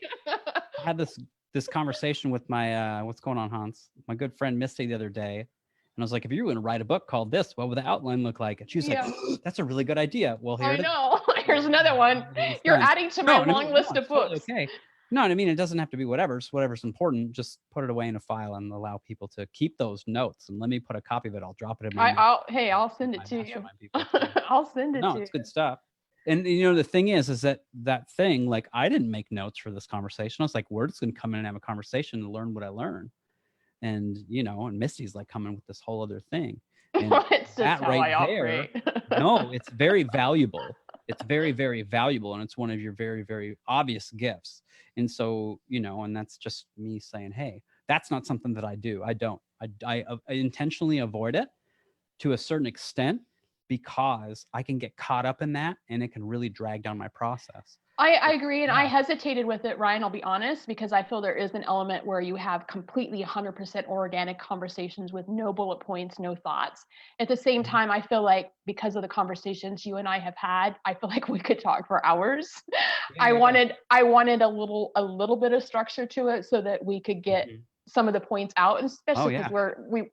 had this conversation with my what's going on, Hans? My good friend Misty the other day, and I was like, if you were going to write a book called this, what would the outline look like? And she was like, that's a really good idea. Well, here I know. Here's another one. You're adding to my long list of books. Totally okay. No, I mean, it doesn't have to be whatever's important. Just put it away in a file and allow people to keep those notes. And let me put a copy of it. I'll drop it in my. I'll send it to you. I'll send it to you. No, it's good stuff. And the thing is that thing, like, I didn't make notes for this conversation. I was like, we're just going to come in and have a conversation and learn what I learned. And, and Misty's like coming with this whole other thing. And It's just that how right I there, operate. no, it's very valuable. It's very, very valuable. And it's one of your very, very obvious gifts. And so, and that's just me saying, hey, that's not something that I do. I don't. I intentionally avoid it to a certain extent because I can get caught up in that and it can really drag down my process. I agree. And I Yeah. hesitated with it, Ryan, I'll be honest, because I feel there is an element where you have completely 100% organic conversations with no bullet points, no thoughts. At the same time, I feel like because of the conversations you and I have had, I feel like we could talk for hours. Yeah, yeah, yeah. I wanted a little bit of structure to it so that we could get some of the points out, and Oh especially because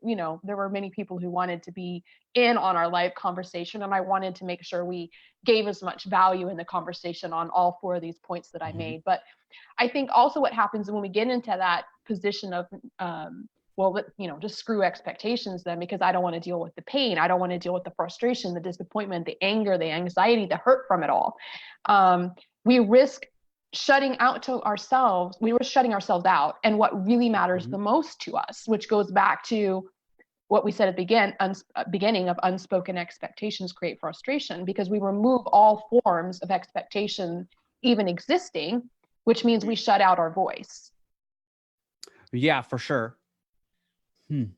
yeah. there were many people who wanted to be in on our live conversation, and I wanted to make sure we gave as much value in the conversation on all four of these points that I made. But I think also what happens when we get into that position of just screw expectations then, because I don't want to deal with the pain, I don't want to deal with the frustration, the disappointment, the anger, the anxiety, the hurt from it all. We risk shutting out to ourselves. We were shutting ourselves out, and what really matters the most to us, which goes back to what we said at the beginning of unspoken expectations create frustration, because we remove all forms of expectation even existing, which means we shut out our voice. Yeah, for sure. And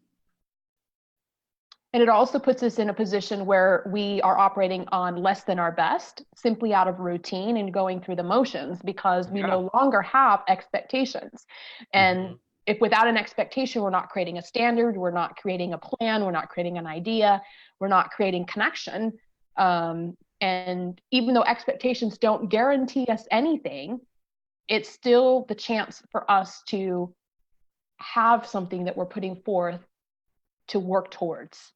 it also puts us in a position where we are operating on less than our best, simply out of routine and going through the motions, because we no longer have expectations. And if without an expectation, we're not creating a standard, we're not creating a plan, we're not creating an idea, we're not creating connection. And even though expectations don't guarantee us anything, it's still the chance for us to have something that we're putting forth to work towards.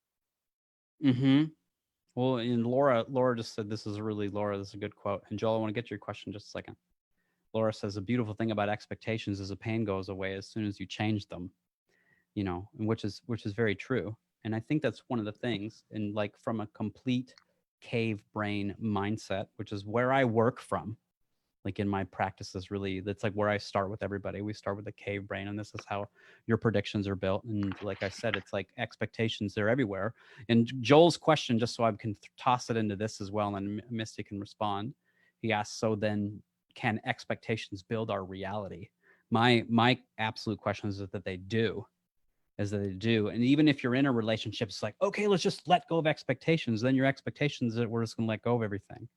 Well, and Laura just said, this is a good quote. And Joel, I want to get to your question in just a second. Laura says, a beautiful thing about expectations is the pain goes away as soon as you change them, and which is very true. And I think that's one of the things, and like from a complete cave brain mindset, which is where I work from, like in my practices, really, that's like where I start with everybody. We start with the cave brain, and this is how your predictions are built. And like I said, it's like expectations, they're everywhere. And Joel's question, just so I can toss it into this as well, and Misty can respond. He asks, so then can expectations build our reality? My absolute question is that they do. And even if you're in a relationship, it's like, okay, let's just let go of expectations. Then your expectations that we're just going to let go of everything.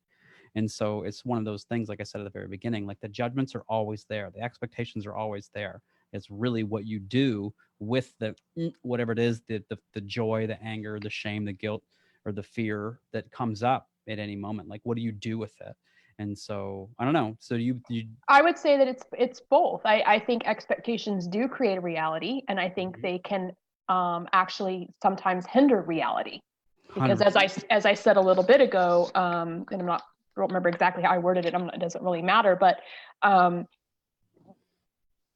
And so it's one of those things, like I said at the very beginning, like the judgments are always there. The expectations are always there. It's really what you do with the whatever it is, the joy, the anger, the shame, the guilt, or the fear that comes up at any moment. Like, what do you do with it? And so I don't know. So you I would say that it's both. I think expectations do create a reality, and I think they can actually sometimes hinder reality. Because 100%. as I said a little bit ago, and I don't remember exactly how I worded it. It doesn't really matter, but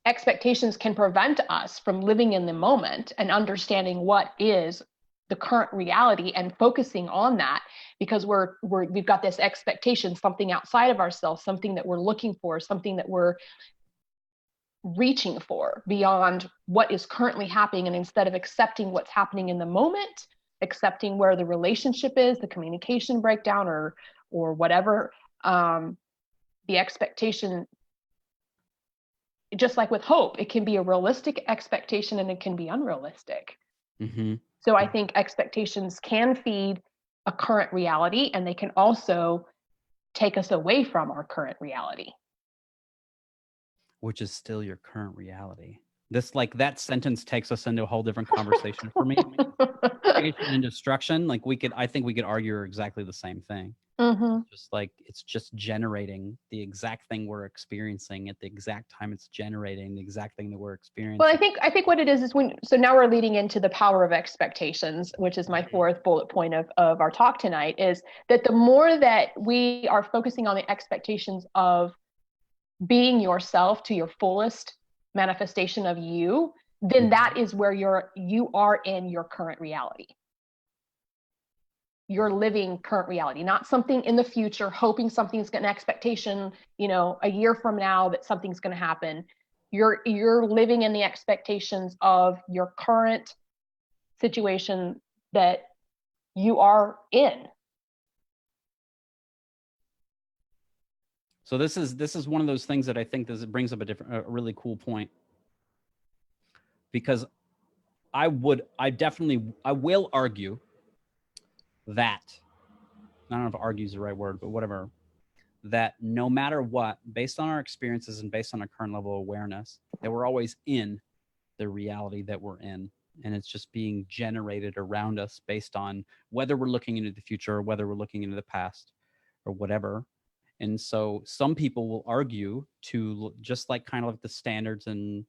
expectations can prevent us from living in the moment and understanding what is the current reality and focusing on that, because we've got this expectation, something outside of ourselves, something that we're looking for, something that we're reaching for beyond what is currently happening. And instead of accepting what's happening in the moment, accepting where the relationship is, the communication breakdown, or whatever, the expectation, just like with hope, it can be a realistic expectation and it can be unrealistic. So I think expectations can feed a current reality, and they can also take us away from our current reality. Which is still your current reality. This, like, that sentence takes us into a whole different conversation for me. Creation and destruction, like I think we could argue exactly the same thing. Just like it's just generating the exact thing we're experiencing at the exact time it's generating the exact thing that we're experiencing. Well, I think what it is so now we're leading into the power of expectations, which is my fourth bullet point of our talk tonight, is that the more that we are focusing on the expectations of being yourself to your fullest manifestation of you, then that is where you are in your current reality. You're living current reality, not something in the future, hoping something's an expectation, a year from now that something's going to happen. You're living in the expectations of your current situation that you are in. So this is one of those things that I think this brings up a really cool point, because I will argue that, I don't know if argue is the right word, but whatever, that no matter what, based on our experiences and based on our current level of awareness, that we're always in the reality that we're in. And it's just being generated around us based on whether we're looking into the future or whether we're looking into the past or whatever. And so some people will argue to, just like kind of like the standards and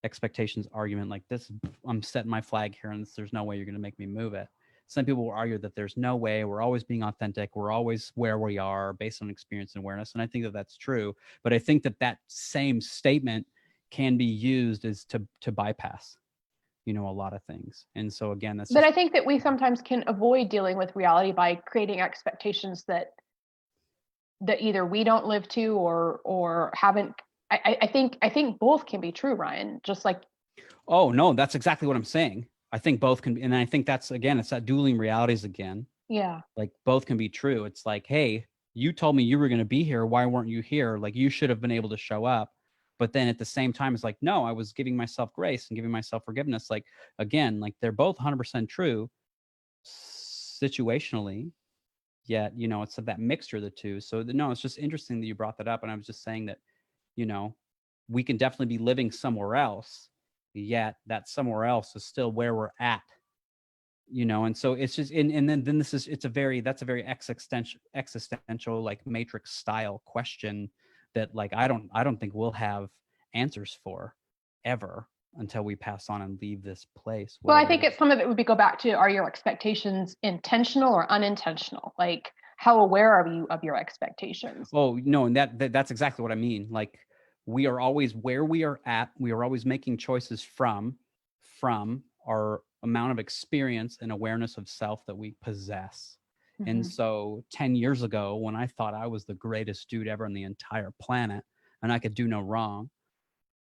expectations argument, like this, I'm setting my flag here and there's no way you're going to make me move it. Some people will argue that there's no way, we're always being authentic, we're always where we are based on experience and awareness. And I think that that's true. But I think that that same statement can be used as to bypass, a lot of things. And so again, that's But I think that we sometimes can avoid dealing with reality by creating expectations that either we don't live to or haven't. I think both can be true, Ryan. Just like, oh no, that's exactly what I'm saying. I think both can be, and I think that's, again, it's that dueling realities again. Yeah. Like both can be true. It's like, hey, you told me you were going to be here. Why weren't you here? Like you should have been able to show up. But then at the same time, it's like, no, I was giving myself grace and giving myself forgiveness. Like, again, like they're both 100% true situationally, yet, it's that mixture of the two. So no, it's just interesting that you brought that up. And I was just saying that, we can definitely be living somewhere else, yet that somewhere else is still where we're at, and so it's just, and then that's a very existential like matrix style question that, like, I don't think we'll have answers for ever until we pass on and leave this place. Well, I think some of it would go back to, are your expectations intentional or unintentional? Like, how aware are you of your expectations? Oh no, and that's exactly what I mean. Like, we are always where we are at. We are always making choices from our amount of experience and awareness of self that we possess. Mm-hmm. And so 10 years ago, when I thought I was the greatest dude ever on the entire planet and I could do no wrong,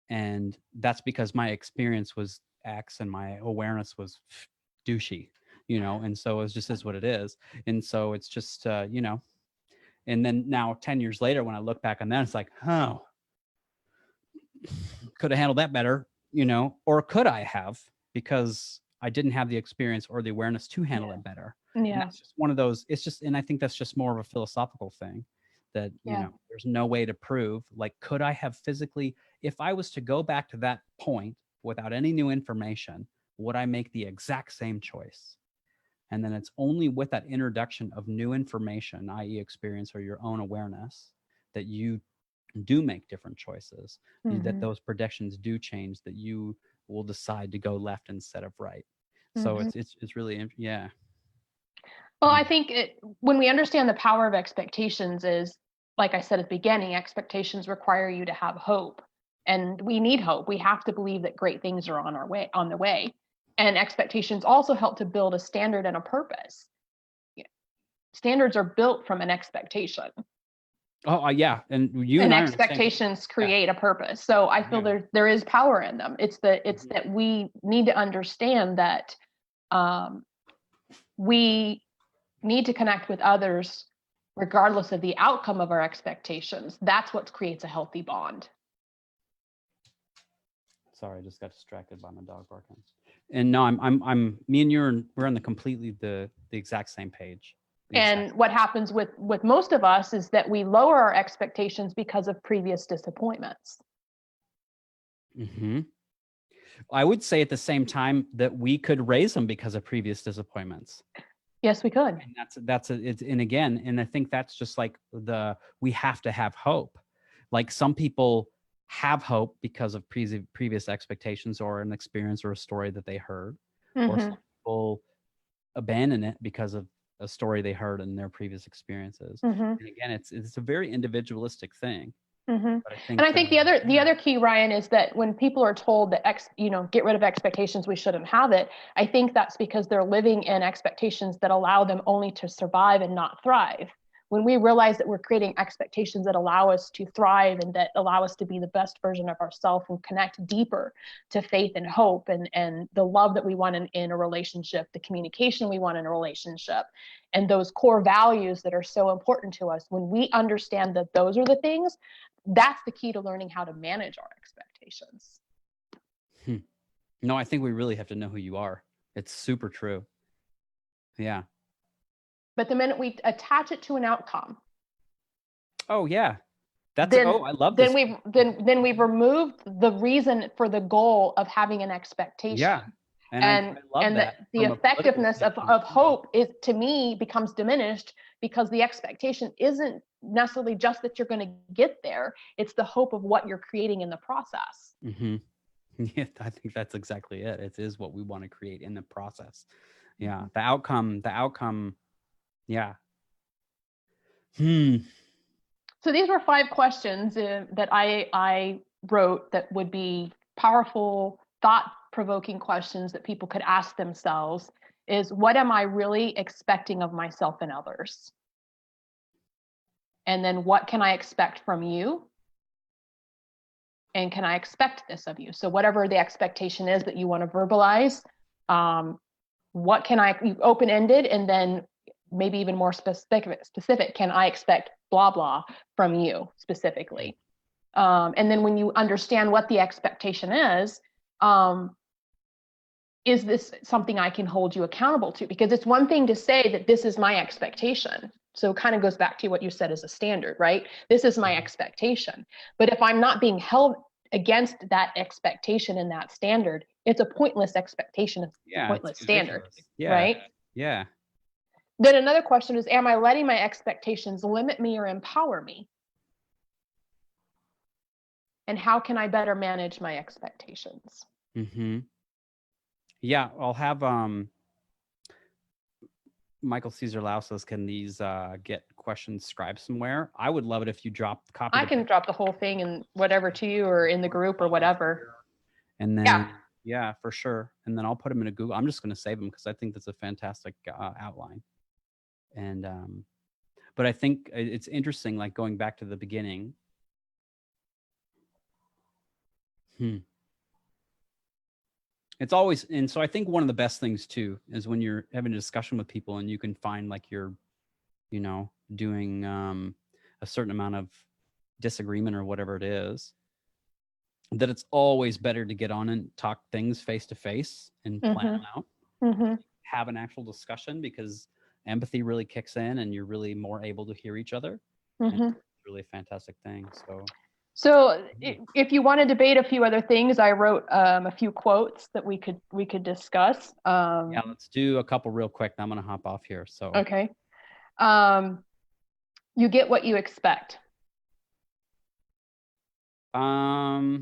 and that's because my experience was X and my awareness was douchey, and so it just is what it is. And so it's just, and then now 10 years later, when I look back on that, it's like, oh, could have handled that better, or could I have, because I didn't have the experience or the awareness to handle it better. Yeah. And that's just one of those, it's just, and I think that's just more of a philosophical thing that, there's no way to prove, like, could I have physically, if I was to go back to that point without any new information, would I make the exact same choice? And then it's only with that introduction of new information, i.e. experience or your own awareness, that you do make different choices, that those predictions do change, that you will decide to go left instead of right. So it's really, yeah. Well, I think when we understand the power of expectations is, like I said at the beginning, expectations require you to have hope, and we need hope. We have to believe that great things are on the way. And expectations also help to build a standard and a purpose. Standards are built from an expectation. Oh, yeah. And expectations create a purpose. So I feel there is power in them. It's that we need to understand that we need to connect with others regardless of the outcome of our expectations. That's what creates a healthy bond. Sorry, I just got distracted by my dog barking. And no, I'm me and we're on the exact same page. And what happens with most of us is that we lower our expectations because of previous disappointments. Mm-hmm. I would say at the same time that we could raise them because of previous disappointments. Yes, we could. And and again, and I think that's just like we have to have hope. Like, some people have hope because of previous expectations or an experience or a story that they heard, or some people abandon it because of a story they heard in their previous experiries. And again, it's a very individualistic thing. But I think the other key, Ryan, is that when people are told that get rid of expectations, we shouldn't have it. I think that's because they're living in expectations that allow them only to survive and not thrive. when we realize that we're creating expectations that allow us to thrive and that allow us to be the best version of ourselves and connect deeper to faith and hope and the love that we want in a relationship, the communication we want in a relationship, and those core values that are so important to us, when we understand that those are the things, that's the key to learning how to manage our expectations. No, I think we really have to know who you are. It's super true. Yeah. But the minute we attach it to an outcome, oh yeah, I love then this. we've removed the reason for the goal of having an expectation. Yeah. And I love that. The effectiveness of hope is, to me, becomes diminished because the expectation isn't necessarily just that you're going to get there. It's the hope of what you're creating in the process. Mm-hmm. Yeah, I think that's exactly it. It is what we want to create in the process. Yeah. The outcome. Yeah. So these were 5 questions that I wrote that would be powerful, thought-provoking questions that people could ask themselves. Is, what am I really expecting of myself and others? And then, what can I expect from you? And can I expect this of you? So whatever the expectation is that you want to verbalize, what can I, open-ended, and then maybe even more specific, can I expect blah, blah from you specifically? And then when you understand what the expectation is this something I can hold you accountable to? Because it's one thing to say that this is my expectation. So it kind of goes back to what you said as a standard, right? This is my expectation. But if I'm not being held against that expectation and that standard, it's a pointless expectation, a pointless standard, right? Yeah. Then another question is, am I letting my expectations limit me or empower me? And how can I better manage my expectations? Mm-hmm. Yeah, I'll have Michael Caesar Lau says, can these get questions scribed somewhere? I would love it if you drop the copy. I can drop the whole thing in whatever to you or in the group or whatever. And then, yeah, for sure. And then I'll put them in a Google. I'm just going to save them because I think that's a fantastic outline. And, but I think it's interesting, like going back to the beginning. It's always, and so I think one of the best things too is when you're having a discussion with people and you can find like you're, doing a certain amount of disagreement or whatever it is, that it's always better to get on and talk things face to face and plan them out, have an actual discussion, because empathy really kicks in and you're really more able to hear each other. And it's really a fantastic thing. So if you want to debate a few other things, I wrote a few quotes that we could discuss. Yeah, let's do a couple real quick. I'm going to hop off here. So okay. You get what you expect. No,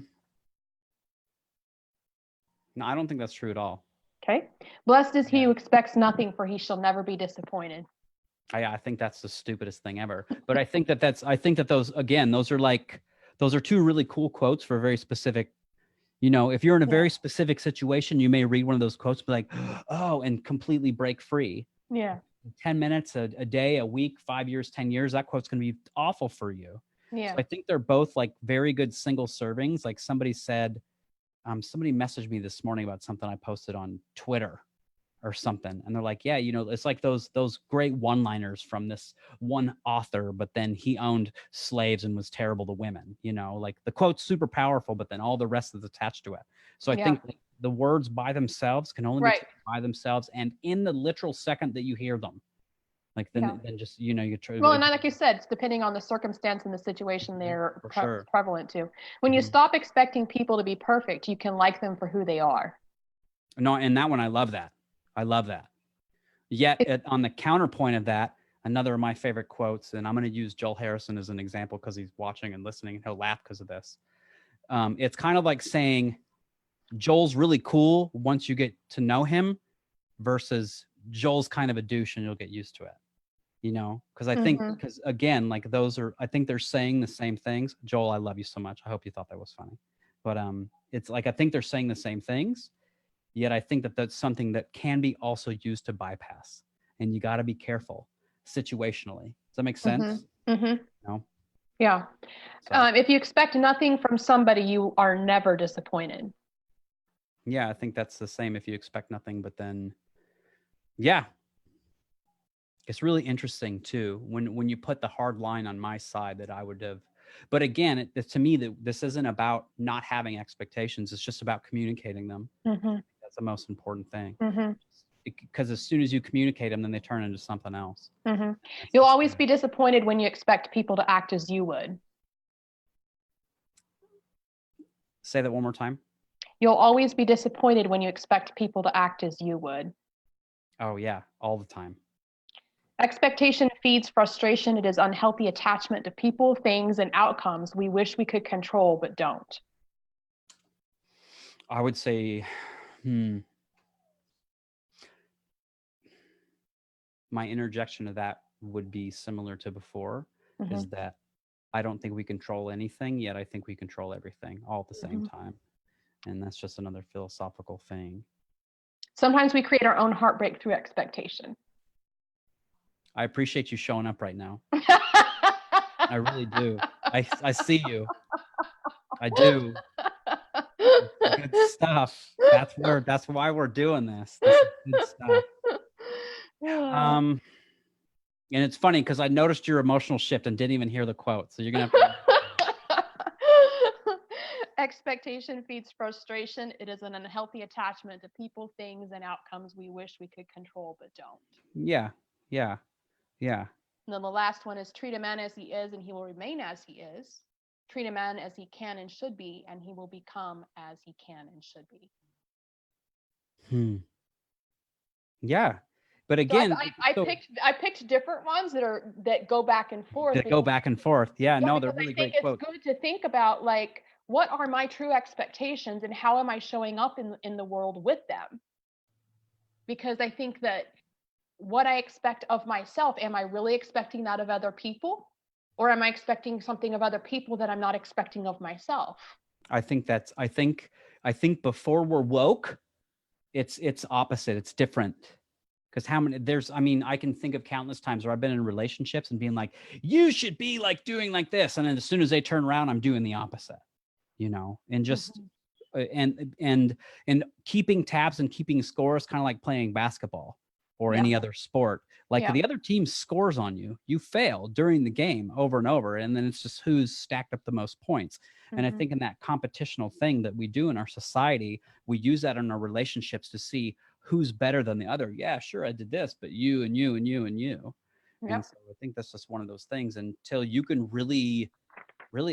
I don't think that's true at all. Okay. Blessed is he who expects nothing, for he shall never be disappointed. I think that's the stupidest thing ever. But I think that those, again, those are 2 really cool quotes for a very specific, if you're in a very specific situation, you may read one of those quotes, be like, oh, and completely break free. Yeah. 10 minutes, a day, a week, 5 years, 10 years, that quote's going to be awful for you. Yeah. So I think they're both like very good single servings. Like somebody said, somebody messaged me this morning about something I posted on Twitter or something. And they're like, yeah, it's like those great one-liners from this one author, but then he owned slaves and was terrible to women, like the quote's super powerful, but then all the rest is attached to it. So I think the words by themselves can only be taken by themselves. And in the literal second that you hear them, like then just, you try. Well, and like you said, it's depending on the circumstance and the situation they're prevalent to. When you stop expecting people to be perfect, you can like them for who they are. No, and that one, I love that. Yet on the counterpoint of that, another of my favorite quotes, and I'm going to use Joel Harrison as an example because he's watching and listening, and he'll laugh because of this. It's kind of like saying Joel's really cool once you get to know him versus Joel's kind of a douche and you'll get used to it. Because I think, because again, like I think they're saying the same things. Joel, I love you so much. I hope you thought that was funny. But it's like, I think they're saying the same things. Yet I think that that's something that can be also used to bypass. And you got to be careful situationally. Does that make Mm-hmm. sense? Mm-hmm. No. Yeah. So If you expect nothing from somebody, you are never disappointed. yeah, I think that's the same. If you expect nothing, but then yeah, it's really interesting too when you put the hard line on my side that I would have. But again, to me, that this isn't about not having expectations. It's just about communicating them. Mm-hmm. That's the most important thing. Mm-hmm. Because as soon as you communicate them, then they turn into something else. Mm-hmm. That's You'll just always be disappointed when you expect people to act as you would. say that one more time. You'll always be disappointed when you expect people to act as you would. Oh yeah, all the time. Expectation feeds frustration. It is unhealthy attachment to people, things, and outcomes we wish we could control but don't. I would say, my interjection of that would be similar to before, Mm-hmm. is that I don't think we control anything, yet I think we control everything all at the same Mm-hmm. time. And that's just another philosophical thing. Sometimes we create our own heartbreak through expectation. I appreciate you showing up right now. I really do. I see you. I do. It's good stuff. That's why we're doing this. This is good stuff. Um, and it's funny because I noticed your emotional shift and didn't even hear the quote. So you're gonna have to. Expectation feeds frustration. It is an unhealthy attachment to people, things, and outcomes we wish we could control but don't. Yeah, yeah, yeah. And then the last one is treat a man as he is, and he will remain as he is. Treat a man as he can and should be, and he will become as he can and should be. Yeah. But So again, I picked different ones that go back and forth. that go back and forth. Yeah, no, they're Because really I think great it's quotes. good to think about, like, what are my true expectations and how am I showing up in the world with them? Because I think that what I expect of myself, am I really expecting that of other people? Or am I expecting something of other people that I'm not expecting of myself? I think before we're woke, it's opposite. It's different. Because how many I mean, I can think of countless times where I've been in relationships and being like, you should be like doing like this. And then as soon as they turn around, I'm doing the opposite, and just Mm-hmm. and keeping tabs and keeping scores, kind of like playing basketball or Yeah. any other sport. Like Yeah. the other team scores on you, you fail during the game over and over, and then it's just who's stacked up the most points. Mm-hmm. And I think in that competitional thing that we do in our society, we use that in our relationships to see who's better than the other. Yeah, sure, I did this, but you and you and you and you. Yep. And so I think that's just one of those things until you can really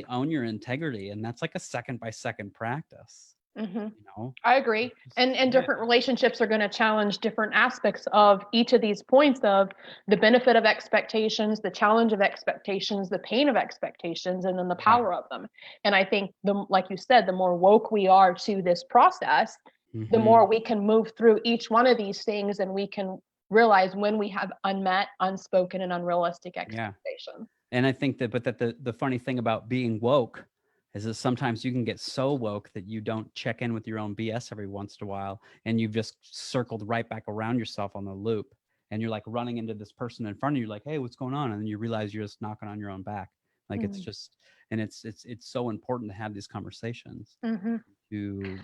own your integrity, and that's like a second by second practice. Mm-hmm. You know, I agree. And different relationships are going to challenge different aspects of each of these points of the benefit of expectations, the challenge of expectations, the pain of expectations, and then the power of them. And I think like you said, the more woke we are to this process, the more we can move through each one of these things, and we can realize when we have unmet, unspoken, and unrealistic expectations. And I think that, but that the funny thing about being woke is that sometimes you can get so woke that you don't check in with your own BS every once in a while, and you've just circled right back around yourself on the loop, and you're like running into this person in front of you, like, hey, what's going on? And then you realize you're just knocking on your own back. Like it's just, and it's so important to have these conversations. Mm-hmm.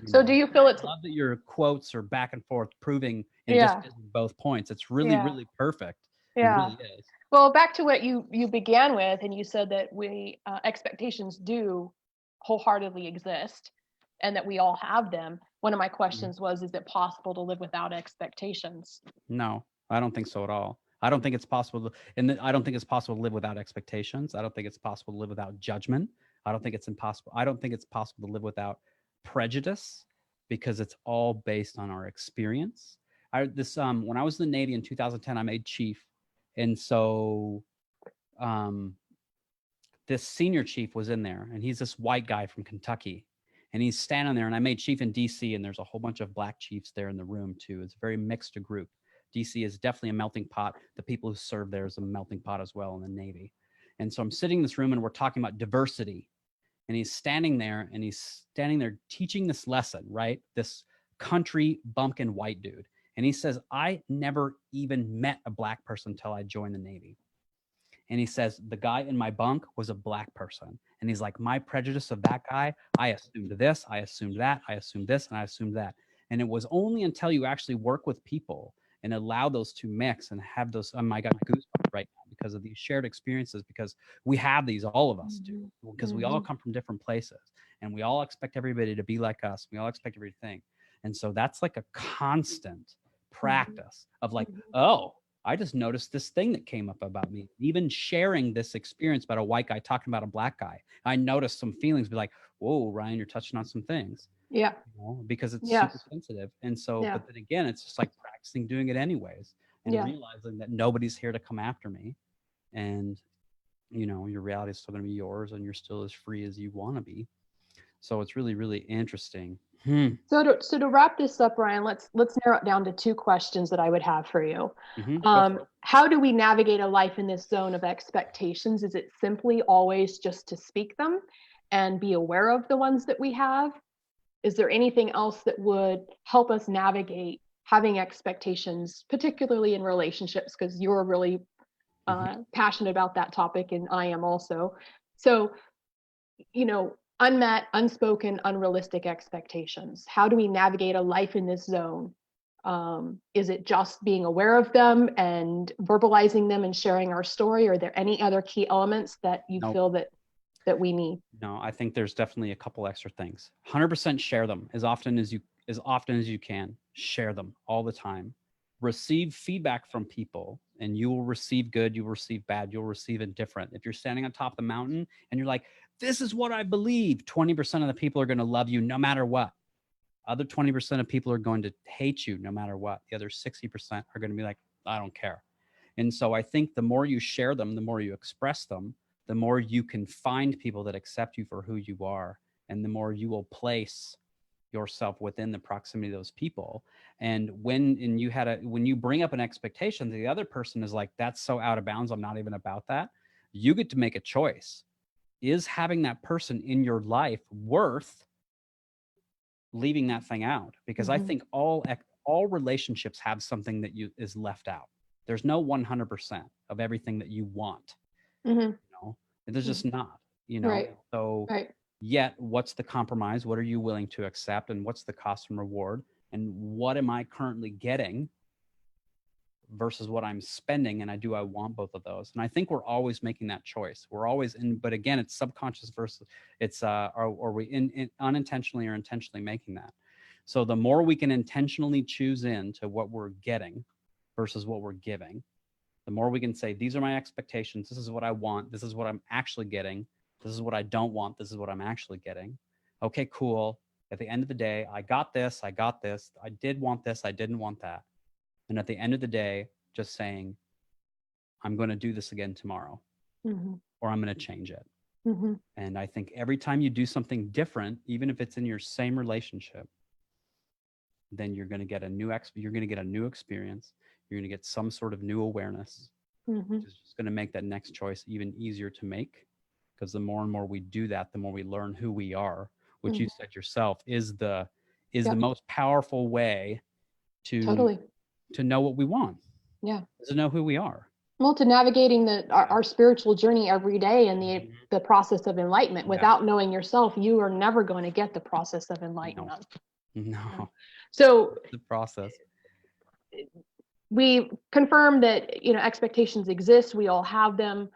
So do you feel I love that your quotes are back and forth proving and Yeah. just both points. It's really, really perfect. Yeah. It really is. Well, back to what you began with, and you said that we expectations do wholeheartedly exist, and that we all have them. One of my questions was, is it possible to live without expectations? No, I don't think so at all. I don't think it's possible I don't think it's possible to live without expectations. I don't think it's possible to live without judgment. I don't think it's impossible. I don't think it's possible to live without prejudice, because it's all based on our experience. When I was in the Navy in 2010, I made chief. And so this senior chief was in there, and he's this white guy from Kentucky, and he's standing there, and I made chief in DC, and there's a whole bunch of black chiefs there in the room too. It's a very mixed group. DC is definitely a melting pot. The people who serve there is a melting pot as well in the Navy. And so I'm sitting in this room, and we're talking about diversity, and he's standing there teaching this lesson, right? This country bumpkin white dude. And he says, I never even met a black person until I joined the Navy. And he says, the guy in my bunk was a black person. And he's like, my prejudice of that guy, I assumed this, I assumed that, I assumed this, and I assumed that. And it was only until you actually work with people and allow those to mix and have those, oh my God, goosebumps right now because of these shared experiences, because we have these, all of us do, because we all come from different places and we all expect everybody to be like us. We all expect everything. And so that's like a constant practice of like, oh, I just noticed this thing that came up about me. Even sharing this experience about a white guy talking about a black guy, I noticed some feelings, be like, whoa, Ryan, you're touching on some things. Yeah. You know, because it's super Yes. sensitive. And so, Yeah. but then again, it's just like practicing doing it anyways and Yeah. realizing that nobody's here to come after me. And, you know, your reality is still going to be yours and you're still as free as you want to be. So it's really, really interesting. So to wrap this up, Ryan, let's narrow it down to two questions that I would have for you. Go for it. How do we navigate a life in this zone of expectations? Is it simply always just to speak them and be aware of the ones that we have? Is there anything else that would help us navigate having expectations, particularly in relationships? Because you're really passionate about that topic, and I am also. So, unmet, unspoken, unrealistic expectations. How do we navigate a life in this zone? Is it just being aware of them and verbalizing them and sharing our story? Or are there any other key elements that you feel that we need? No, I think there's definitely a couple extra things. 100% share them as often as you can. Share them all the time. Receive feedback from people, and you will receive good, you will receive bad, you'll receive indifferent. If you're standing on top of the mountain and you're like, this is what I believe, 20% of the people are going to love you no matter what. Other 20% of people are going to hate you no matter what. The other 60% are going to be like, I don't care. And so I think the more you share them, the more you express them, the more you can find people that accept you for who you are, and the more you will place yourself within the proximity of those people. And when you bring up an expectation, the other person is like, that's so out of bounds, I'm not even about that. You get to make a choice. Is having that person in your life worth leaving that thing out? Because I think all relationships have something that is left out. There's no 100% of everything that you want. You know, there's just not, Right. So Right. yet what's the compromise? What are you willing to accept? And what's the cost and reward? And what am I currently getting versus what I'm spending? And I want both of those. And I think we're always making that choice. We're always but again, it's subconscious versus it's, are we unintentionally or intentionally making that? So the more we can intentionally choose into what we're getting versus what we're giving, the more we can say, these are my expectations. This is what I want. This is what I'm actually getting. This is what I don't want. This is what I'm actually getting. Okay, cool. At the end of the day, I got this. I got this. I did want this. I didn't want that. And at the end of the day, just saying, I'm going to do this again tomorrow, or I'm going to change it. And I think every time you do something different, even if it's in your same relationship, then you're going to get a new experience. You're going to get some sort of new awareness, which is just going to make that next choice even easier to make. Because the more and more we do that, the more we learn who we are, which you said yourself is the most powerful way to know what we want. Yeah. Is to know who we are. Well, to navigating our spiritual journey every day and the process of enlightenment. Without knowing yourself, you are never going to get the process of enlightenment. No. So the process. We confirmed that expectations exist. We all have them.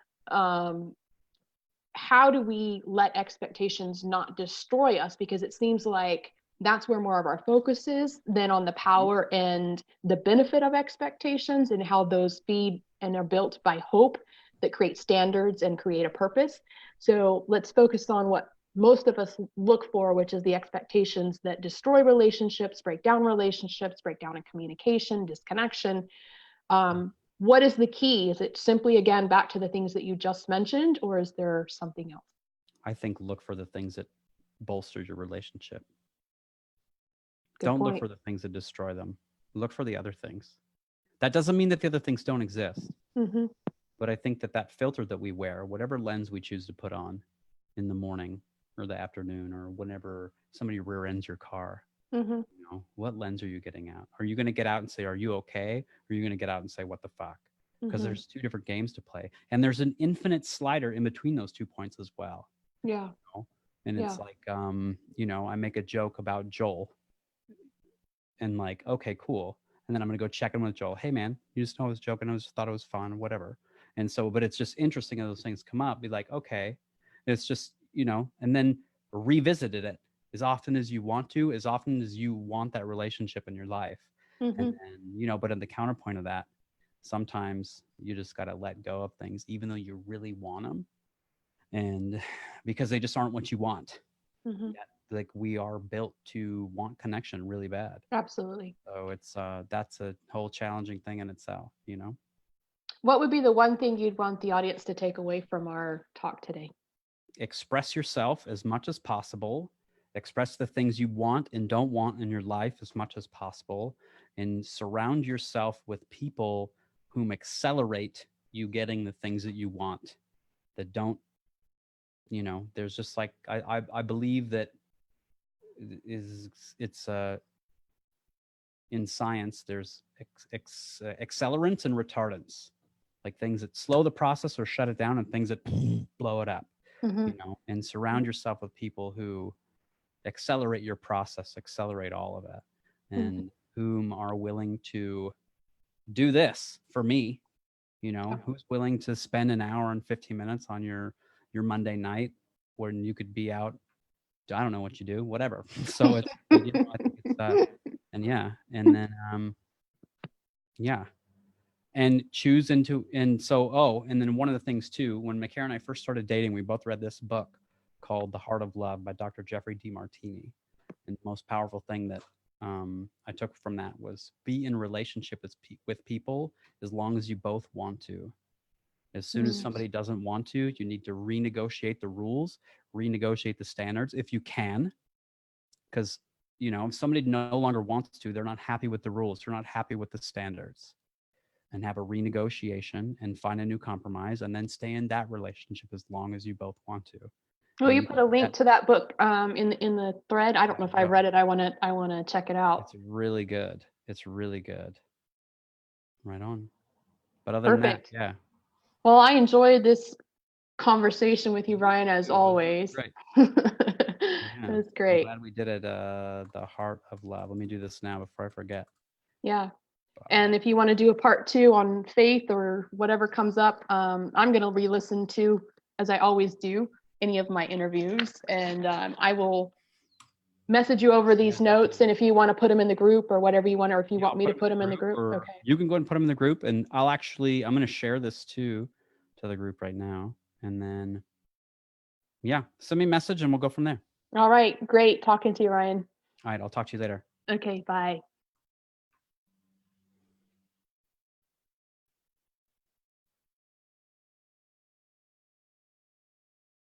How do we let expectations not destroy us? Because it seems like that's where more of our focus is than on the power and the benefit of expectations and how those feed and are built by hope that create standards and create a purpose. So let's focus on what most of us look for, which is the expectations that destroy relationships, break down in communication, disconnection. What is the key? Is it simply, again, back to the things that you just mentioned, or is there something else? I think look for the things that bolster your relationship. Good point. Look for the things that destroy them. Look for the other things. That doesn't mean that the other things don't exist. But I think that filter that we wear, whatever lens we choose to put on in the morning or the afternoon or whenever somebody rear ends your car, what lens are you getting out? Are you going to get out and say, are you okay? Or are you going to get out and say, what the fuck? because Mm-hmm. there's two different games to play, and there's an infinite slider in between those 2 points as well. Yeah. You know? And Yeah. it's like, I make a joke about Joel, and like, okay, cool. And then I'm gonna go check in with Joel. Hey man, you just know I was joking. I just thought it was fun, whatever. And so, but it's just interesting as those things come up. Be like, okay, it's just and then revisit it as often as you want to, as often as you want that relationship in your life. And Mm-hmm. then but in the counterpoint of that, sometimes you just gotta let go of things, even though you really want them, and because they just aren't what you want. Mm-hmm. Yet, like we are built to want connection really bad. Absolutely. So it's that's a whole challenging thing in itself. What would be the one thing you'd want the audience to take away from our talk today? Express yourself as much as possible. Express the things you want and don't want in your life as much as possible, and surround yourself with people whom accelerate you getting the things that you want. That don't, there's just like I believe that is it's in science, there's accelerants and retardants, like things that slow the process or shut it down, and things that blow it up. Mm-hmm. And surround yourself with people who accelerate your process, accelerate all of it, Mm-hmm. and whom are willing to do this for me. Who's willing to spend an hour and 15 minutes on your Monday night when you could be out. I don't know what you do, whatever. So it's, but I think it's and yeah, and then yeah, and choose into, and so, and then one of the things too, when McCara and I first started dating, we both read this book called The Heart of Love by Dr. Jeffrey DeMartini. And the most powerful thing that I took from that was be in relationship with people as long as you both want to. As soon as somebody doesn't want to, you need to renegotiate the rules, renegotiate the standards if you can, because if somebody no longer wants to, they're not happy with the rules, they're not happy with the standards, and have a renegotiation and find a new compromise, and then stay in that relationship as long as you both want to. Will And you you put can a do link that. to that book in the thread? I don't know if I I've will. read it. I wanna check it out. It's really good. It's really good. Right on. But other than that, Perfect. yeah. Well, I enjoyed this conversation with you, Ryan, as It was really always. great. It Yeah. was I'm great. glad we did it. The Heart of Love. Let me do this now before I forget. Yeah. By And if you want to do a part 2 on faith or whatever comes up, I'm going to re-listen to, as I always do, any of my interviews, and I will message you over yeah, these notes. definitely. And if you want to put them in the group or whatever you want, or if you Yeah, want I'll me put to them in put them in the the group, group, or okay. you can go ahead and put them in the group, and I'm going to share this too to the group right now, and then yeah, send me a message and we'll go from there. All right, great talking to you, Ryan. All right, I'll talk to you later. Okay, bye.